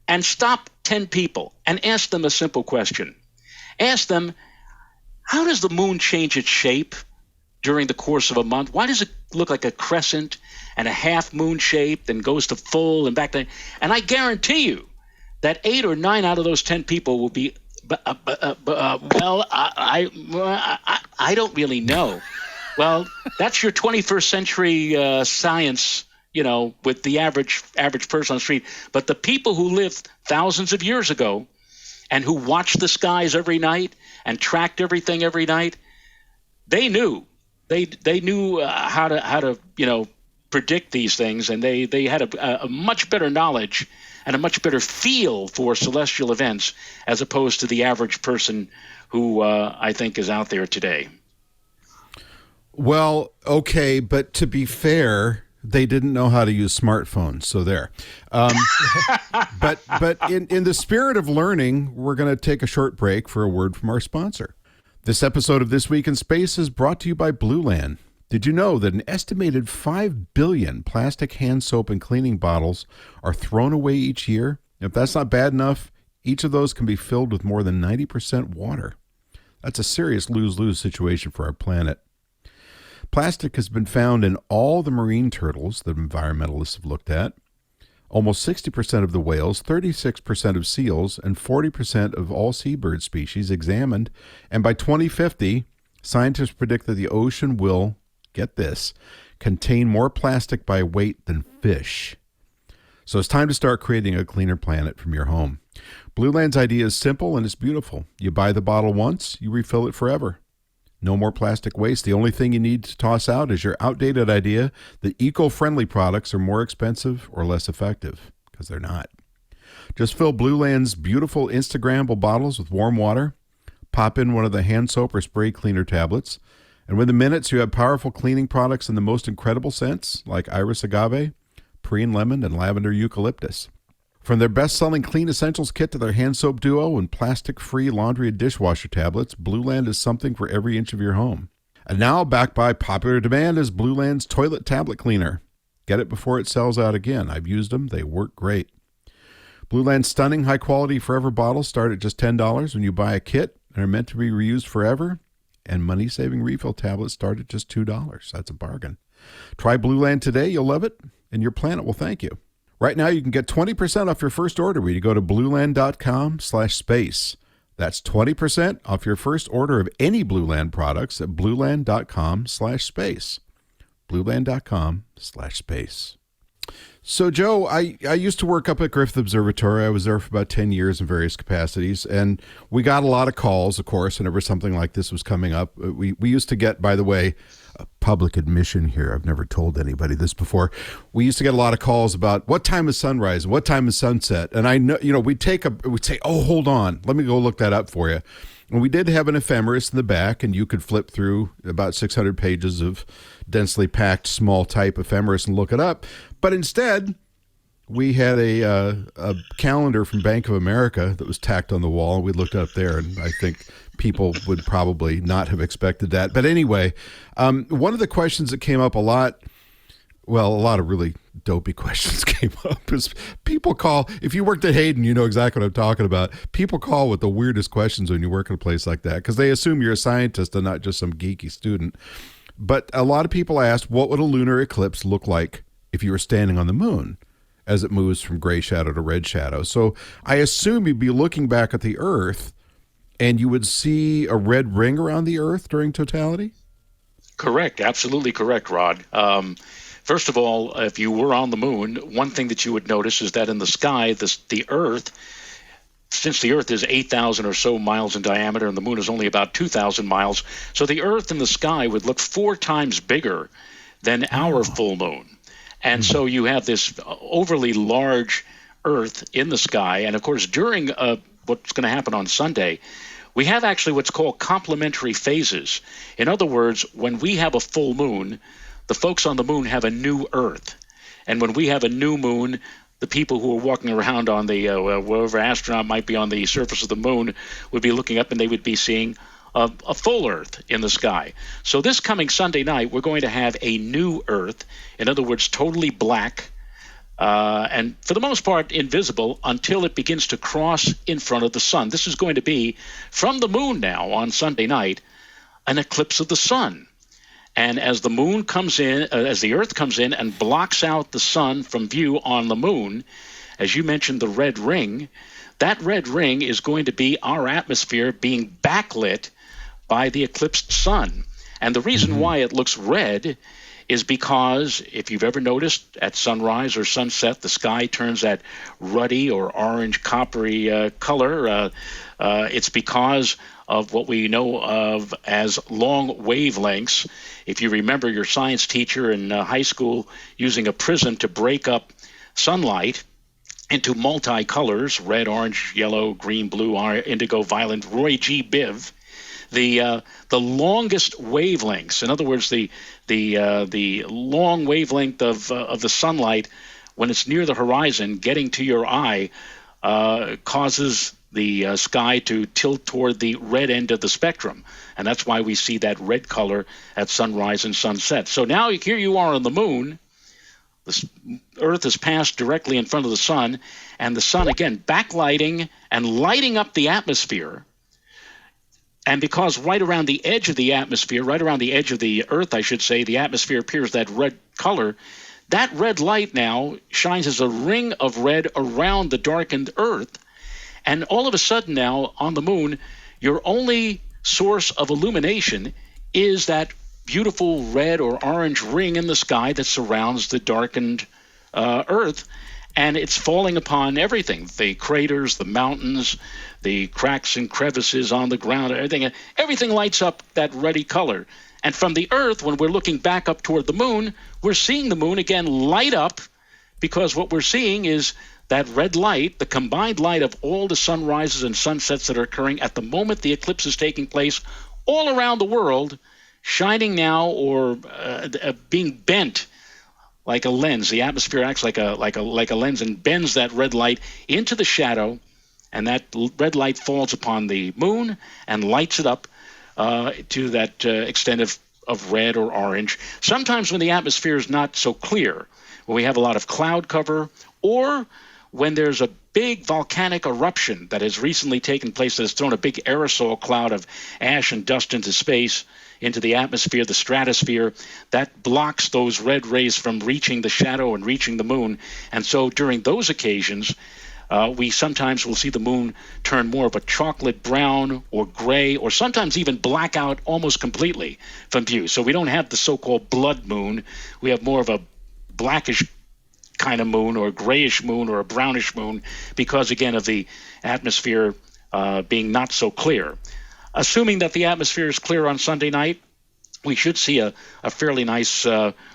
and stop 10 people and ask them a simple question. Ask them, how does the moon change its shape during the course of a month? Why does it look like a crescent and a half moon shape, then goes to full and back to? And I guarantee you that 8 or 9 out of those 10 people will be, I don't really know. Well, that's your 21st century science, with the average person on the street. But the people who lived thousands of years ago and who watched the skies every night and tracked everything every night, they knew. They knew how to predict these things, and they had a much better knowledge and a much better feel for celestial events as opposed to the average person who I think is out there today. Well, okay, but to be fair, they didn't know how to use smartphones, so there. But in the spirit of learning, we're going to take a short break for a word from our sponsor. This episode of This Week in Space is brought to you by Blueland. Did you know that an estimated 5 billion plastic hand soap and cleaning bottles are thrown away each year? If that's not bad enough, each of those can be filled with more than 90% water. That's a serious lose-lose situation for our planet. Plastic has been found in all the marine turtles that environmentalists have looked at, almost 60% of the whales, 36% of seals, and 40% of all seabird species examined. And by 2050, scientists predict that the ocean will, get this, contain more plastic by weight than fish. So it's time to start creating a cleaner planet from your home. Blueland's idea is simple and it's beautiful. You buy the bottle once, you refill it forever. No more plastic waste. The only thing you need to toss out is your outdated idea that eco-friendly products are more expensive or less effective, because they're not. Just fill Blueland's beautiful Instagrammable bottles with warm water, pop in one of the hand soap or spray cleaner tablets, and within minutes you have powerful cleaning products in the most incredible scents, like iris agave, preen lemon, and lavender eucalyptus. From their best-selling Clean Essentials kit to their hand soap duo and plastic-free laundry and dishwasher tablets, Blueland is something for every inch of your home. And now, backed by popular demand, is Blueland's toilet tablet cleaner. Get it before it sells out again. I've used them. They work great. Blueland's stunning, high-quality forever bottles start at just $10 when you buy a kit and are meant to be reused forever. And money-saving refill tablets start at just $2. That's a bargain. Try Blueland today. You'll love it, and your planet will thank you. Right now, you can get 20% off your first order when you go to blueland.com/space. That's 20% off your first order of any Blueland products at blueland.com/space. Blueland.com/space. So, Joe, I used to work up at Griffith Observatory. I was there for about 10 years in various capacities, and we got a lot of calls, of course, whenever something like this was coming up. We used to get, by the way, a public admission here. I've never told anybody this before. We used to get a lot of calls about what time is sunrise and what time is sunset. And I know, we'd say, oh, hold on, let me go look that up for you. And we did have an ephemeris in the back, and you could flip through about 600 pages of densely packed small type ephemeris and look it up. But instead, we had a calendar from Bank of America that was tacked on the wall. We looked up there, and I think people would probably not have expected that. But anyway, one of the questions that came up a lot Well, a lot of really dopey questions came up. People call, if you worked at Hayden, you know exactly what I'm talking about. People call with the weirdest questions when you work at a place like that because they assume you're a scientist and not just some geeky student. But a lot of people asked, what would a lunar eclipse look like if you were standing on the moon as it moves from gray shadow to red shadow? So I assume you'd be looking back at the Earth and you would see a red ring around the Earth during totality? Correct. Absolutely correct, Rod. First of all, if you were on the moon, one thing that you would notice is that in the sky, the Earth, since the Earth is 8,000 or so miles in diameter and the moon is only about 2,000 miles, so the Earth in the sky would look 4 times bigger than our full moon. And so you have this overly large Earth in the sky. And, of course, during what's going to happen on Sunday, we have actually what's called complementary phases. In other words, when we have a full moon, the folks on the moon have a new Earth. And when we have a new moon, the people who are walking around on the, wherever astronaut might be on the surface of the moon, would be looking up and they would be seeing a full Earth in the sky. So this coming Sunday night, we're going to have a new Earth. In other words, totally black, and for the most part invisible until it begins to cross in front of the sun. This is going to be, from the moon now on Sunday night, an eclipse of the sun. And as the moon comes in, as the Earth comes in and blocks out the sun from view on the moon, as you mentioned, the red ring, that red ring is going to be our atmosphere being backlit by the eclipsed sun. And the reason why it looks red is because, if you've ever noticed, at sunrise or sunset, the sky turns that ruddy or orange coppery color. It's because of what we know of as long wavelengths. If you remember your science teacher in high school using a prism to break up sunlight into multicolors, red, orange, yellow, green, blue, indigo, violet, Roy G. Biv, the longest wavelengths, in other words, the long wavelength of the sunlight when it's near the horizon getting to your eye causes the sky to tilt toward the red end of the spectrum. And that's why we see that red color at sunrise and sunset. So now here you are on the moon. The Earth is passed directly in front of the sun, and the sun, again, backlighting and lighting up the atmosphere. And because right around the edge of the atmosphere, right around the edge of the Earth, I should say, the atmosphere appears that red color, that red light now shines as a ring of red around the darkened Earth. And all of a sudden now, on the moon, your only source of illumination is that beautiful red or orange ring in the sky that surrounds the darkened Earth. And it's falling upon everything, the craters, the mountains, the cracks and crevices on the ground, everything lights up that ruddy color. And from the Earth, when we're looking back up toward the moon, we're seeing the moon again light up, because what we're seeing is that red light, the combined light of all the sunrises and sunsets that are occurring at the moment the eclipse is taking place all around the world, shining now or being bent like a lens. The atmosphere acts like a lens and bends that red light into the shadow, and that red light falls upon the moon and lights it up to that extent of red or orange. Sometimes when the atmosphere is not so clear, when we have a lot of cloud cover, or when there's a big volcanic eruption that has recently taken place that has thrown a big aerosol cloud of ash and dust into space, into the atmosphere, the stratosphere, that blocks those red rays from reaching the shadow and reaching the moon. And so during those occasions, we sometimes will see the moon turn more of a chocolate brown or gray, or sometimes even black out almost completely from view. So we don't have the so-called blood moon. We have more of a blackish kind of moon, or a grayish moon, or a brownish moon, because, again, of the atmosphere being not so clear. Assuming that the atmosphere is clear on Sunday night, we should see a fairly nice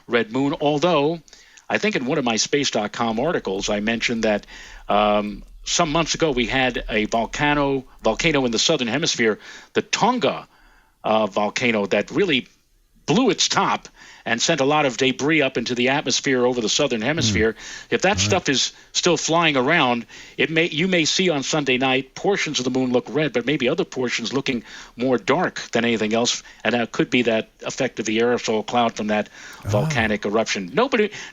red moon, although I think in one of my Space.com articles I mentioned that some months ago we had a volcano in the southern hemisphere, the Tonga volcano, that really blew its top and sent a lot of debris up into the atmosphere over the southern hemisphere. If that stuff is still flying around, you may see on Sunday night portions of the moon look red, but maybe other portions looking more dark than anything else, and that could be that effect of the aerosol cloud from that volcanic eruption.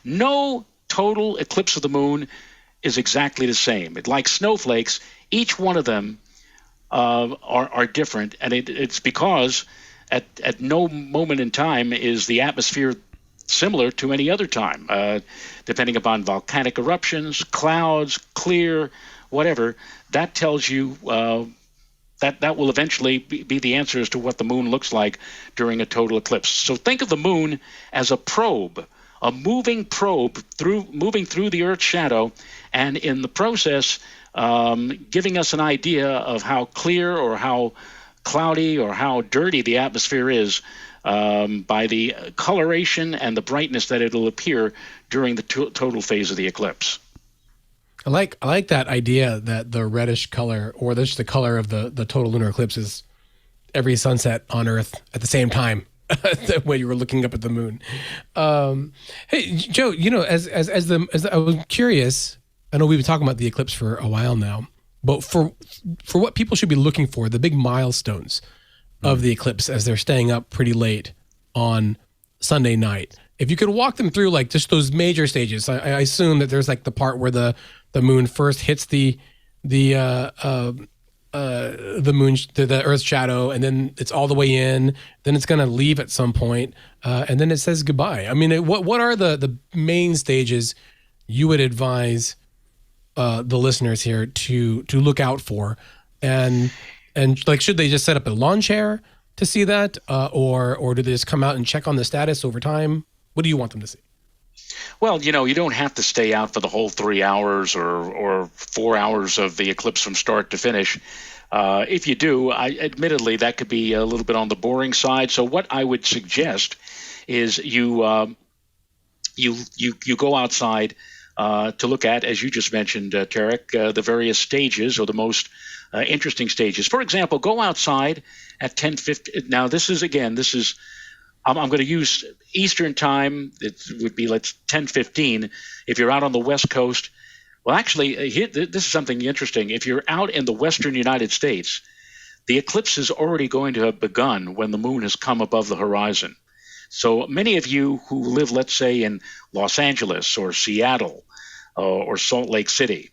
No total eclipse of the moon is exactly the same. Like snowflakes, each one of them are different, and it's because at no moment in time is the atmosphere similar to any other time, depending upon volcanic eruptions, clouds, clear, whatever. That tells you that will eventually be the answer as to what the moon looks like during a total eclipse. So think of the moon as a probe, a moving probe moving through the Earth's shadow, and in the process giving us an idea of how clear or how cloudy or how dirty the atmosphere is by the coloration and the brightness that it'll appear during the total phase of the eclipse. I like that idea that the reddish color, or just the color of the total lunar eclipse, is every sunset on Earth at the same time when you were looking up at the moon. Hey, Joe, as I was curious, I know we've been talking about the eclipse for a while now, but for what people should be looking for, the big milestones of the eclipse as they're staying up pretty late on Sunday night. If you could walk them through like just those major stages. I assume that there's like the part where the moon first hits the moon, the Earth's shadow, and then it's all the way in. Then it's going to leave at some point, and then it says goodbye. I mean, what are the main stages you would advise the listeners here to look out for, and like, should they just set up a lawn chair to see that, or do they just come out and check on the status over time? What do you want them to see? Well, you don't have to stay out for the whole 3 hours or 4 hours of the eclipse from start to finish. If you do, admittedly, that could be a little bit on the boring side. So what I would suggest is you go outside to look at, as you just mentioned, Tariq, the various stages, or the most interesting stages. For example, go outside at 10:50. Now, I'm going to use Eastern time. It would be 10:15. If you're out on the West Coast, well, actually, this is something interesting. If you're out in the Western United States, the eclipse is already going to have begun when the moon has come above the horizon. So many of you who live, let's say, in Los Angeles or Seattle or Salt Lake City,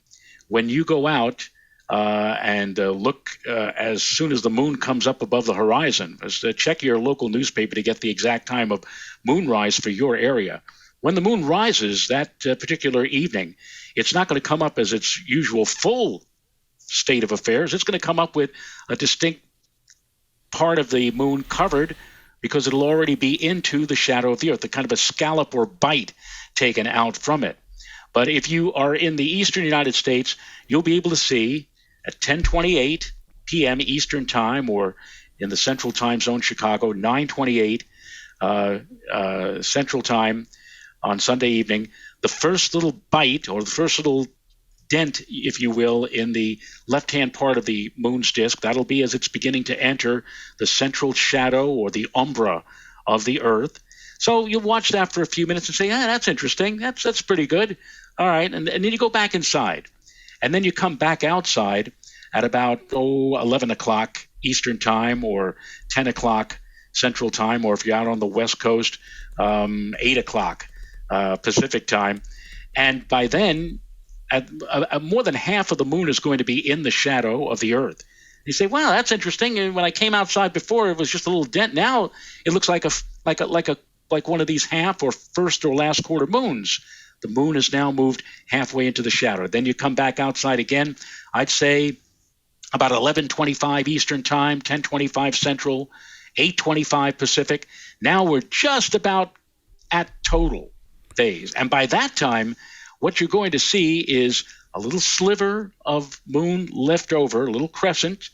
when you go out and look as soon as the moon comes up above the horizon, check your local newspaper to get the exact time of moonrise for your area. When the moon rises that particular evening, it's not going to come up as its usual full state of affairs. It's going to come up with a distinct part of the moon covered, because it'll already be into the shadow of the Earth, a kind of a scallop or bite taken out from it. But if you are in the Eastern United States, you'll be able to see at 10:28 p.m. Eastern Time, or in the Central Time Zone, Chicago, 9:28 Central Time on Sunday evening, the first little bite, or the first little dent, if you will, in the left-hand part of the moon's disk. That'll be as it's beginning to enter the central shadow, or the umbra of the Earth. So you'll watch that for a few minutes and say, that's interesting. That's pretty good. All right. And then you go back inside. And then you come back outside at about 11 o'clock Eastern Time, or 10 o'clock Central Time, or if you're out on the West Coast, 8 o'clock Pacific Time. And by then, more than half of the moon is going to be in the shadow of the Earth. You say, "Wow, that's interesting." And when I came outside before, it was just a little dent. Now it looks like one of these half or first or last quarter moons. The moon has now moved halfway into the shadow. Then you come back outside again. I'd say about 11:25 Eastern Time, 10:25 Central, 8:25 Pacific. Now we're just about at total phase, and by that time, what you're going to see is a little sliver of moon left over, a little crescent.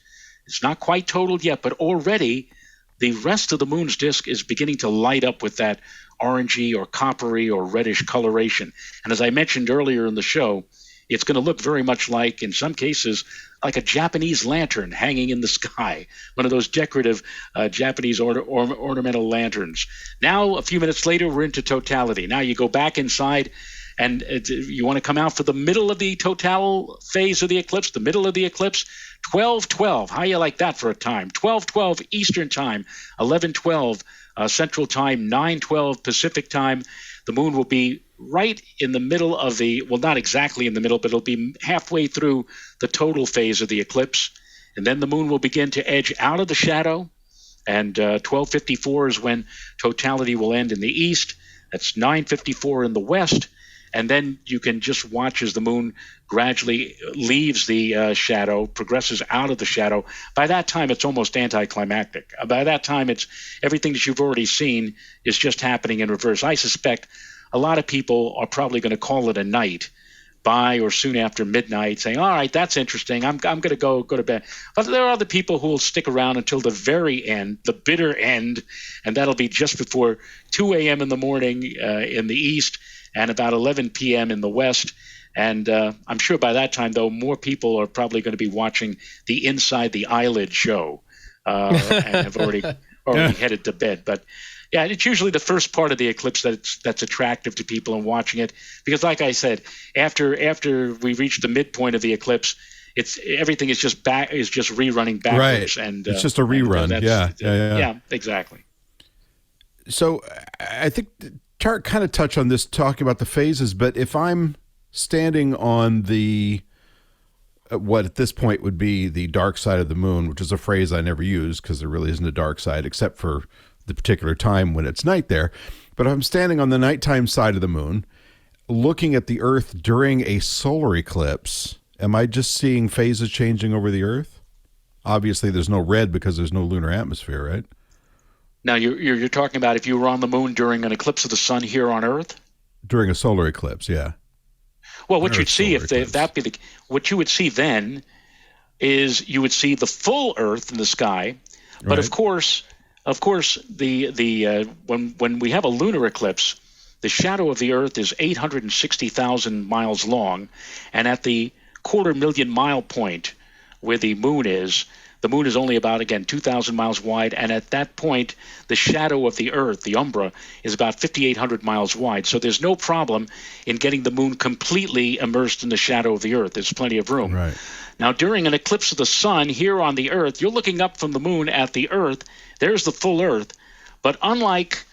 It's not quite total yet, but already the rest of the moon's disk is beginning to light up with that orangey or coppery or reddish coloration. And as I mentioned earlier in the show, it's going to look very much like, in some cases, like a Japanese lantern hanging in the sky, one of those decorative Japanese ornamental lanterns. Now, a few minutes later, we're into totality. Now you go back inside, and you want to come out for the middle of the total phase of the eclipse, the middle of the eclipse, 12:12. How you like that for a time? 12:12 Eastern Time, 11:12 Central Time, 9:12 Pacific Time. The moon will be right in the middle of the, well, not exactly in the middle, but it'll be halfway through the total phase of the eclipse. And then the moon will begin to edge out of the shadow. And 12:54 is when totality will end in the east. That's 9:54 in the west. And then you can just watch as the moon gradually leaves the shadow, progresses out of the shadow. By that time, it's almost anticlimactic. By that time, it's everything that you've already seen is just happening in reverse. I suspect a lot of people are probably going to call it a night by or soon after midnight, saying, all right, that's interesting. I'm going to go to bed. But there are other people who will stick around until the very end, the bitter end, and that'll be just before 2 a.m. in the morning in the east and about 11 p.m. in the west. And I'm sure by that time, though, more people are probably going to be watching the Inside the Eyelid show and have already headed to bed. But yeah, it's usually the first part of the eclipse that's attractive to people and watching it, because, like I said, after we reach the midpoint of the eclipse, everything is just rerunning backwards, right? And it's just a rerun. Yeah, exactly. So I think Tariq kind of touched on this, talking about the phases. But if I'm standing on the what at this point would be the dark side of the moon, which is a phrase I never use because there really isn't a dark side except for the particular time when it's night there. But if I'm standing on the nighttime side of the moon, looking at the Earth during a solar eclipse, am I just seeing phases changing over the Earth? Obviously, there's no red because there's no lunar atmosphere, right? Now, you're talking about if you were on the moon during an eclipse of the sun here on Earth? During a solar eclipse, yeah. Well, what you'd see what you would see then is you would see the full Earth in the sky, but right. Of course, when we have a lunar eclipse, the shadow of the Earth is 860,000 miles long, and at the 250,000 mile point where the moon is only about, again, 2,000 miles wide, and at that point, the shadow of the Earth, the umbra, is about 5,800 miles wide. So there's no problem in getting the moon completely immersed in the shadow of the Earth. There's plenty of room. Right. Now, during an eclipse of the sun here on the Earth, you're looking up from the moon at the Earth. There's the full Earth. But unlike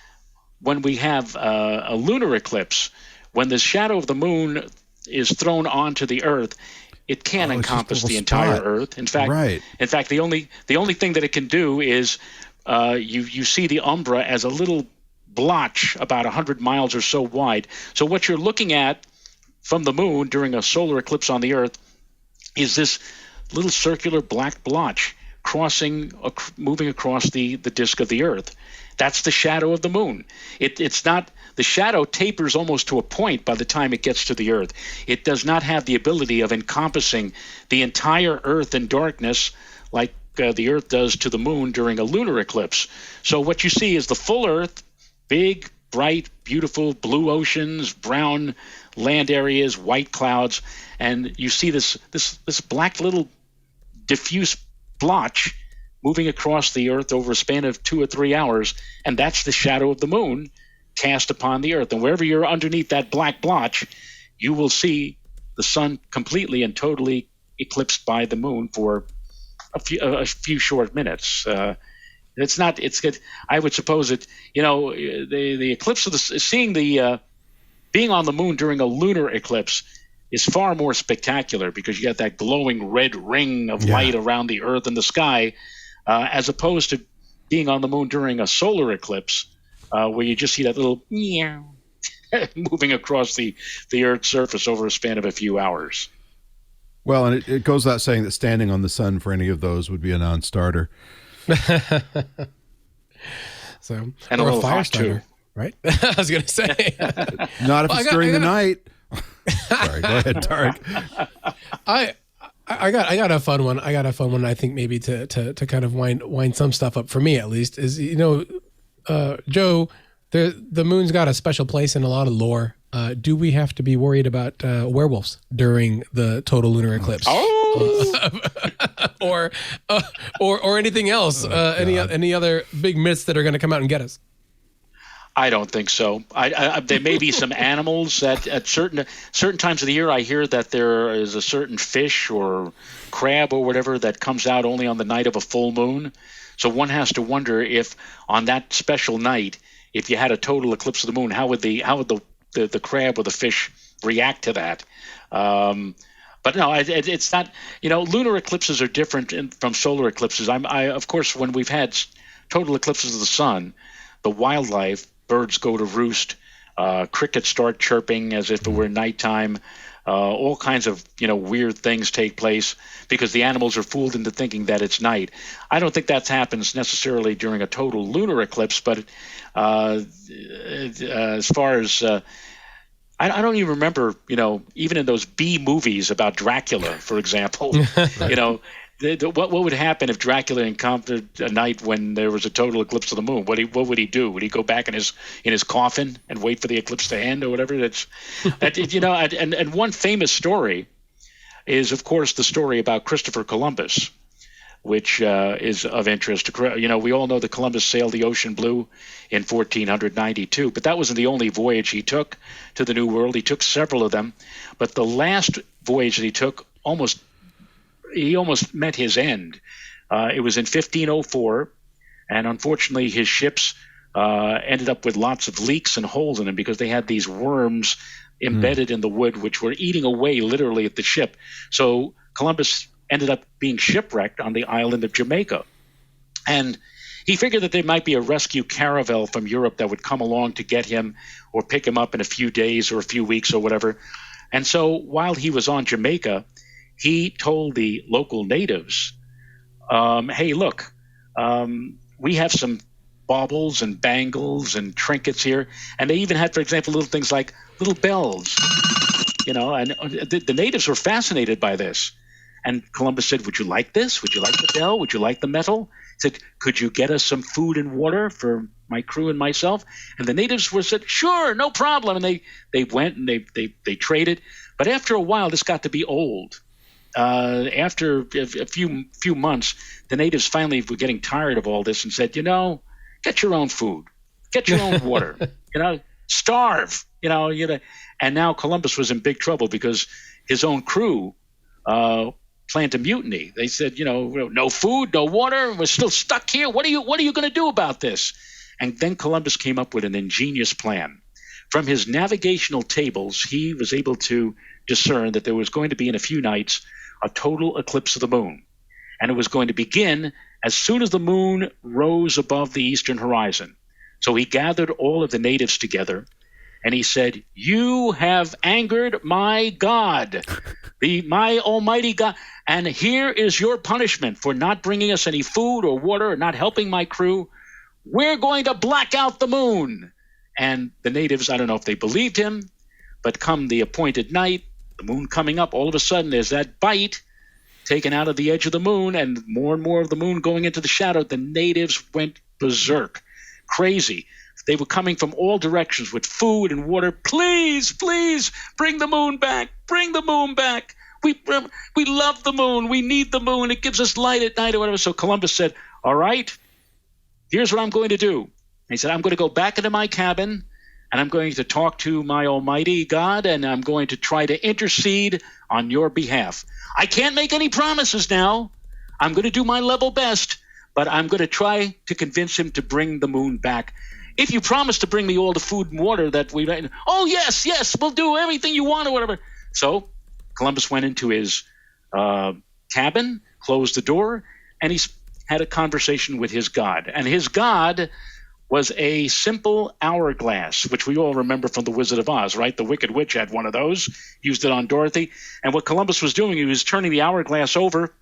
when we have a lunar eclipse, when the shadow of the moon is thrown onto the Earth, it can't encompass the entire Earth. In fact, the only thing that it can do is you see the umbra as a little blotch about 100 miles or so wide. So what you're looking at from the moon during a solar eclipse on the Earth is this little circular black blotch moving across the disk of the Earth. That's the shadow of the moon. It's not. The shadow tapers almost to a point by the time it gets to the Earth. It does not have the ability of encompassing the entire Earth in darkness like the Earth does to the moon during a lunar eclipse. So what you see is the full Earth, big, bright, beautiful blue oceans, brown land areas, white clouds, and you see this black little diffuse blotch moving across the Earth over a span of 2 or 3 hours, and that's the shadow of the moon cast upon the Earth. And wherever you're underneath that black blotch, you will see the sun completely and totally eclipsed by the moon for a few short minutes. It's good. I would suppose it. The eclipse of being on the moon during a lunar eclipse is far more spectacular because you got that glowing red ring of light around the Earth and the sky, as opposed to being on the moon during a solar eclipse, where you just see that little meow moving across the Earth's surface over a span of a few hours. Well, and it goes without saying that standing on the sun for any of those would be a non-starter. So, and a little fire starter, too, right? I was going to say, not if it's during the night. Sorry, go ahead, Tariq. I got a fun one. I think maybe to kind of wind some stuff up for me at least is Joe, the moon's got a special place in a lot of lore. do we have to be worried about werewolves during the total lunar eclipse? Or anything else? Any other big myths that are going to come out and get us? I don't think so. There may be some animals that at certain times of the year I hear that there is a certain fish or crab or whatever that comes out only on the night of a full moon. So one has to wonder if on that special night, if you had a total eclipse of the moon, how would the crab or the fish react to that? But no, it's not. Lunar eclipses are different from solar eclipses. Of course, when we've had total eclipses of the sun, the wildlife, birds go to roost, crickets start chirping as if it were nighttime. All kinds of weird things take place because the animals are fooled into thinking that it's night. I don't think that happens necessarily during a total lunar eclipse, but as far as I don't even remember, even in those B movies about Dracula, for example, what would happen if Dracula encountered a night when there was a total eclipse of the moon? What would he do? Would he go back in his coffin and wait for the eclipse to end or whatever? And one famous story is, of course, the story about Christopher Columbus, which is of interest. We all know that Columbus sailed the ocean blue in 1492, but that wasn't the only voyage he took to the New World. He took several of them, but the last voyage that he took he almost met his end. It was in 1504, and unfortunately his ships ended up with lots of leaks and holes in them because they had these worms embedded in the wood which were eating away literally at the ship. So Columbus ended up being shipwrecked on the island of Jamaica. And he figured that there might be a rescue caravel from Europe that would come along to get him or pick him up in a few days or a few weeks or whatever. And so while he was on Jamaica, he told the local natives, hey, look, we have some baubles and bangles and trinkets here. And they even had, for example, little things like little bells, and the natives were fascinated by this. And Columbus said, would you like this? Would you like the bell? Would you like the metal? He said, could you get us some food and water for my crew and myself? And the natives said, sure, no problem. And they went and they traded. But after a while, this got to be old. After a few months, the natives finally were getting tired of all this and said, get your own food, get your own water, starve, And now Columbus was in big trouble because his own crew planned to mutiny. They said, no food, no water, we're still stuck here. What are you going to do about this? And then Columbus came up with an ingenious plan. From his navigational tables, he was able to discern that there was going to be in a few nights a total eclipse of the moon. And it was going to begin as soon as the moon rose above the eastern horizon. So he gathered all of the natives together and he said, you have angered my God, my almighty God, and here is your punishment for not bringing us any food or water or not helping my crew. We're going to black out the moon. And the natives, I don't know if they believed him, but come the appointed night, the moon coming up, all of a sudden there's that bite taken out of the edge of the moon and more of the moon going into the shadow. The natives went berserk, crazy. They were coming from all directions with food and water. Please, please, bring the moon back. Bring the moon back. We love the moon. We need the moon. It gives us light at night or whatever. So Columbus said, all right, here's what I'm going to do. He said, I'm going to go back into my cabin and I'm going to talk to my almighty God and I'm going to try to intercede on your behalf. I can't make any promises now. I'm going to do my level best, but I'm going to try to convince him to bring the moon back. If you promise to bring me all the food and water that oh, yes, we'll do everything you want or whatever. So Columbus went into his cabin, closed the door, and he had a conversation with his God. And his God was a simple hourglass, which we all remember from The Wizard of Oz, right? The Wicked Witch had one of those, used it on Dorothy. And what Columbus was doing, he was turning the hourglass over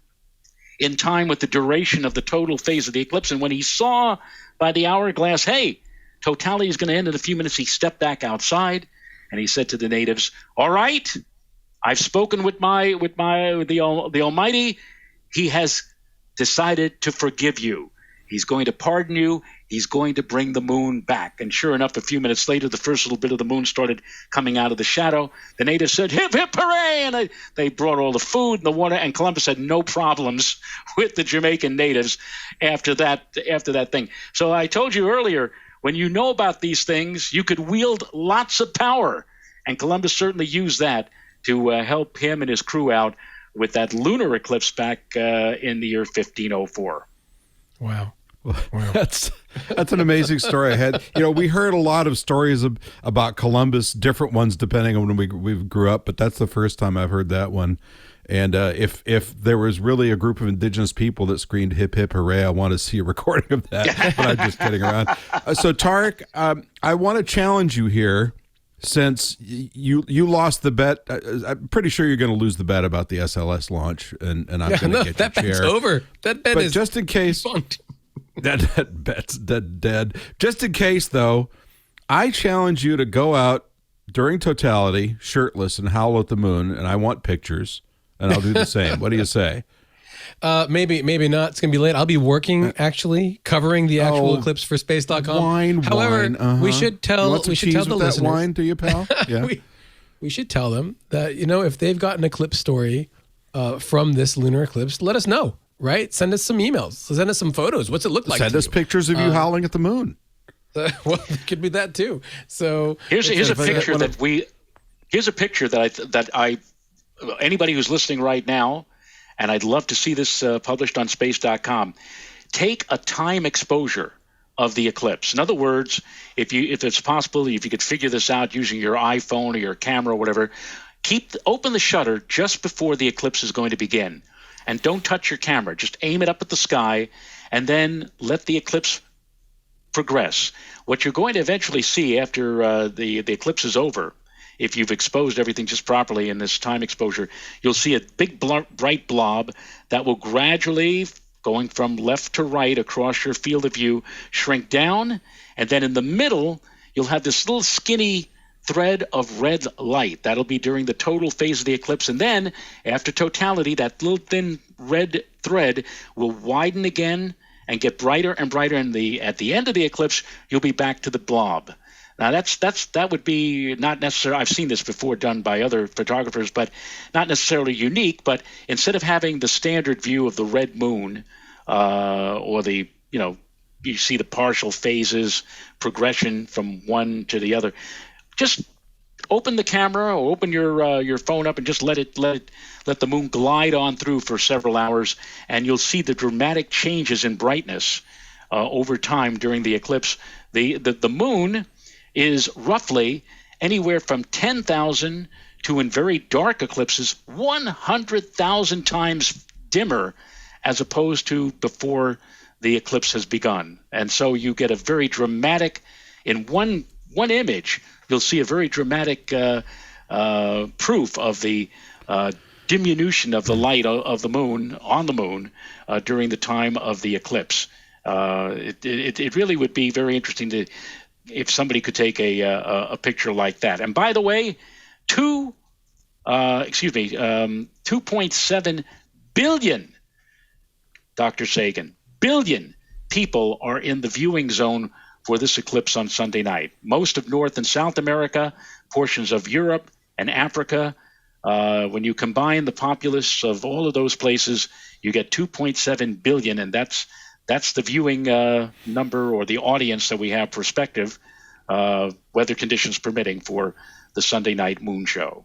in time with the duration of the total phase of the eclipse. And when he saw by the hourglass, hey, totality is going to end in a few minutes, he stepped back outside and he said to the natives, all right, I've spoken with the Almighty. He has decided to forgive you. He's going to pardon you. He's going to bring the moon back. And sure enough, a few minutes later, the first little bit of the moon started coming out of the shadow. The natives said, hip, hip, hooray! And they brought all the food and the water, and Columbus had no problems with the Jamaican natives after that thing. So I told you earlier, when you know about these things, you could wield lots of power. And Columbus certainly used that to help him and his crew out with that lunar eclipse back in the year 1504. Wow. That's an amazing story. We heard a lot of stories about Columbus, different ones depending on when we grew up, but that's the first time I've heard that one. And if there was really a group of indigenous people that screamed hip hip hooray, I want to see a recording of that. But I'm just kidding around. So Tariq, I want to challenge you here. Since you lost the bet, I'm pretty sure you're going to lose the bet about the SLS launch, and I'm going to get that your bet's chair. over. That bet is just in case that bet's dead. Just in case, though, I challenge you to go out during totality, shirtless, and howl at the moon, and I want pictures, and I'll do the same. What do you say? Maybe not. It's going to be late. I'll be working, actually, covering the actual eclipse for Space.com. However, we should tell the listeners. That wine, do you, pal? Yeah. we should tell them that, if they've got an eclipse story from this lunar eclipse, let us know, right? Send us some emails. Send us some photos. What's it look like? Send us pictures of you howling at the moon. Well, it could be that too. So here's a picture that I anybody who's listening right now, and I'd love to see this published on Space.com. Take a time exposure of the eclipse. In other words, if it's possible, if you could figure this out using your iPhone or your camera or whatever, open the shutter just before the eclipse is going to begin, and don't touch your camera. Just aim it up at the sky, and then let the eclipse progress. What you're going to eventually see after the eclipse is over, if you've exposed everything just properly in this time exposure, you'll see a big bright blob that will gradually, going from left to right across your field of view, shrink down. And then in the middle, you'll have this little skinny thread of red light. That'll be during the total phase of the eclipse. And then after totality, that little thin red thread will widen again and get brighter and brighter. And at the end of the eclipse, you'll be back to the blob. Now that would be not necessarily, I've seen this before done by other photographers, but not necessarily unique. But instead of having the standard view of the red moon, or you see the partial phases progression from one to the other, just open the camera or open your phone up and just let the moon glide on through for several hours, and you'll see the dramatic changes in brightness over time during the eclipse. The moon is roughly anywhere from 10,000 to, in very dark eclipses, 100,000 times dimmer as opposed to before the eclipse has begun. And so you get a very dramatic, in one image, you'll see a very dramatic proof of the diminution of the light of the moon on the moon during the time of the eclipse. It really would be very interesting if somebody could take a picture like that. And by the way, 2.7 billion, Dr. Sagan, billion people are in the viewing zone for this eclipse on Sunday night. Most of North and South America, portions of Europe and Africa. When you combine the populace of all of those places, you get 2.7 billion, and that's the viewing number, or the audience that we have prospective, weather conditions permitting, for the Sunday night moon show.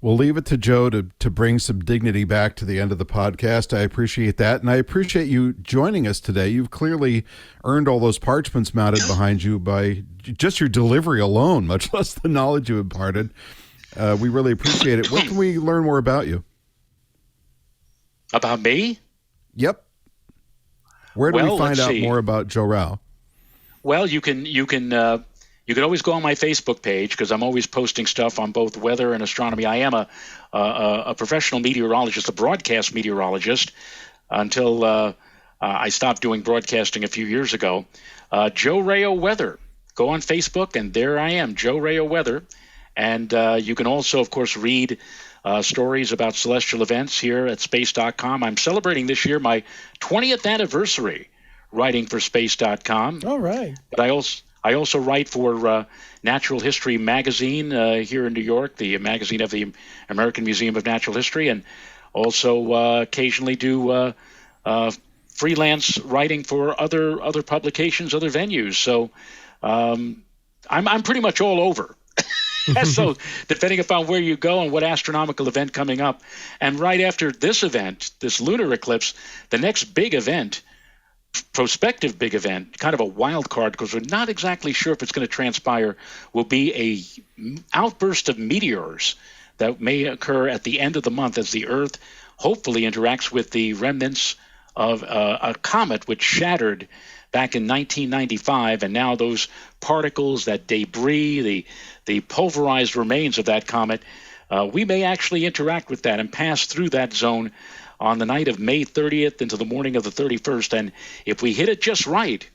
We'll leave it to Joe to bring some dignity back to the end of the podcast. I appreciate that, and I appreciate you joining us today. You've clearly earned all those parchments mounted behind you by just your delivery alone, much less the knowledge you imparted. We really appreciate it. Where can we learn more about you? About me? Yep. Where do we find out more about Joe Rao? Well, you can always go on my Facebook page, because I'm always posting stuff on both weather and astronomy. I am a professional meteorologist, a broadcast meteorologist, until I stopped doing broadcasting a few years ago. Joe Rao Weather. Go on Facebook, and there I am, Joe Rao Weather. And you can also, of course, read stories about celestial events here at Space.com. I'm celebrating this year my 20th anniversary writing for Space.com. All right. But I also write for Natural History Magazine here in New York, the magazine of the American Museum of Natural History, and also occasionally do freelance writing for other publications, other venues. So I'm pretty much all over. So depending upon where you go and what astronomical event coming up. And right after this event, this lunar eclipse, the next big event, prospective big event, kind of a wild card because we're not exactly sure if it's going to transpire, will be a outburst of meteors that may occur at the end of the month as the Earth hopefully interacts with the remnants of a comet which shattered back in 1995, and now those particles, that debris, the pulverized remains of that comet, we may actually interact with that and pass through that zone on the night of May 30th into the morning of the 31st. And if we hit it just right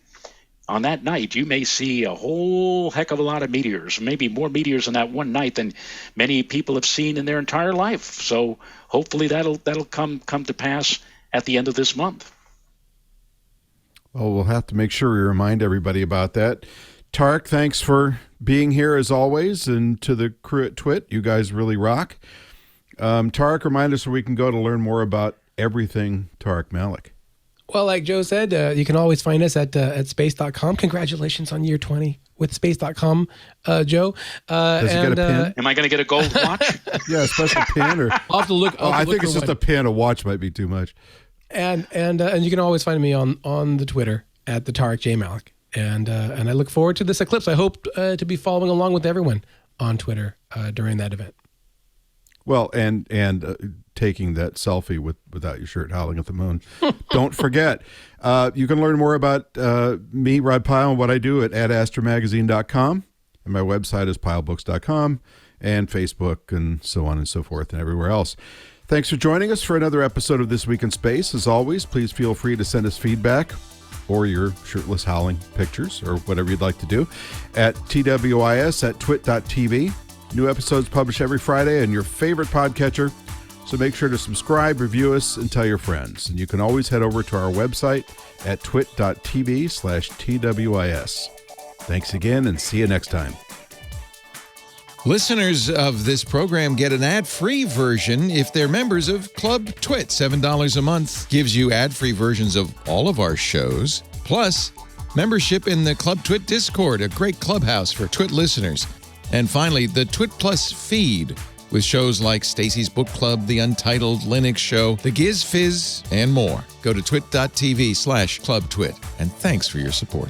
on that night, you may see a whole heck of a lot of meteors, maybe more meteors in that one night than many people have seen in their entire life. So hopefully that'll come to pass at the end of this month. Well, we'll have to make sure we remind everybody about that. Tariq, thanks for being here as always, and to the crew at TWiT, you guys really rock. Tariq, remind us where we can go to learn more about everything Tariq Malik. Well, like Joe said, you can always find us at space.com. Congratulations on year 20 with space.com, Joe. Does he get a pin? Am I going to get a gold watch? Yeah, a special pin? Or I'll have to look. I think it's just a pin. A watch might be too much. And you can always find me on the Twitter at the Tariq J Malik. And I look forward to this eclipse. I hope to be following along with everyone on Twitter during that event. Well, and taking that selfie without your shirt howling at the moon. Don't forget. You can learn more about me, Rod Pyle, and what I do at astromagazine.com. And my website is pylebooks.com, and Facebook, and so on and so forth, and everywhere else. Thanks for joining us for another episode of This Week in Space. As always, please feel free to send us feedback or your shirtless howling pictures or whatever you'd like to do at TWIS@twit.tv. New episodes published every Friday on your favorite podcatcher, so make sure to subscribe, review us, and tell your friends. And you can always head over to our website at twit.tv/TWIS. Thanks again, and see you next time. Listeners of this program get an ad-free version if they're members of Club TWiT. $7 a month gives you ad-free versions of all of our shows, plus membership in the Club TWiT Discord, a great clubhouse for TWiT listeners. And finally, the TWiT Plus feed with shows like Stacy's Book Club, The Untitled Linux Show, The Giz Fizz, and more. Go to twit.tv/clubtwit, and thanks for your support.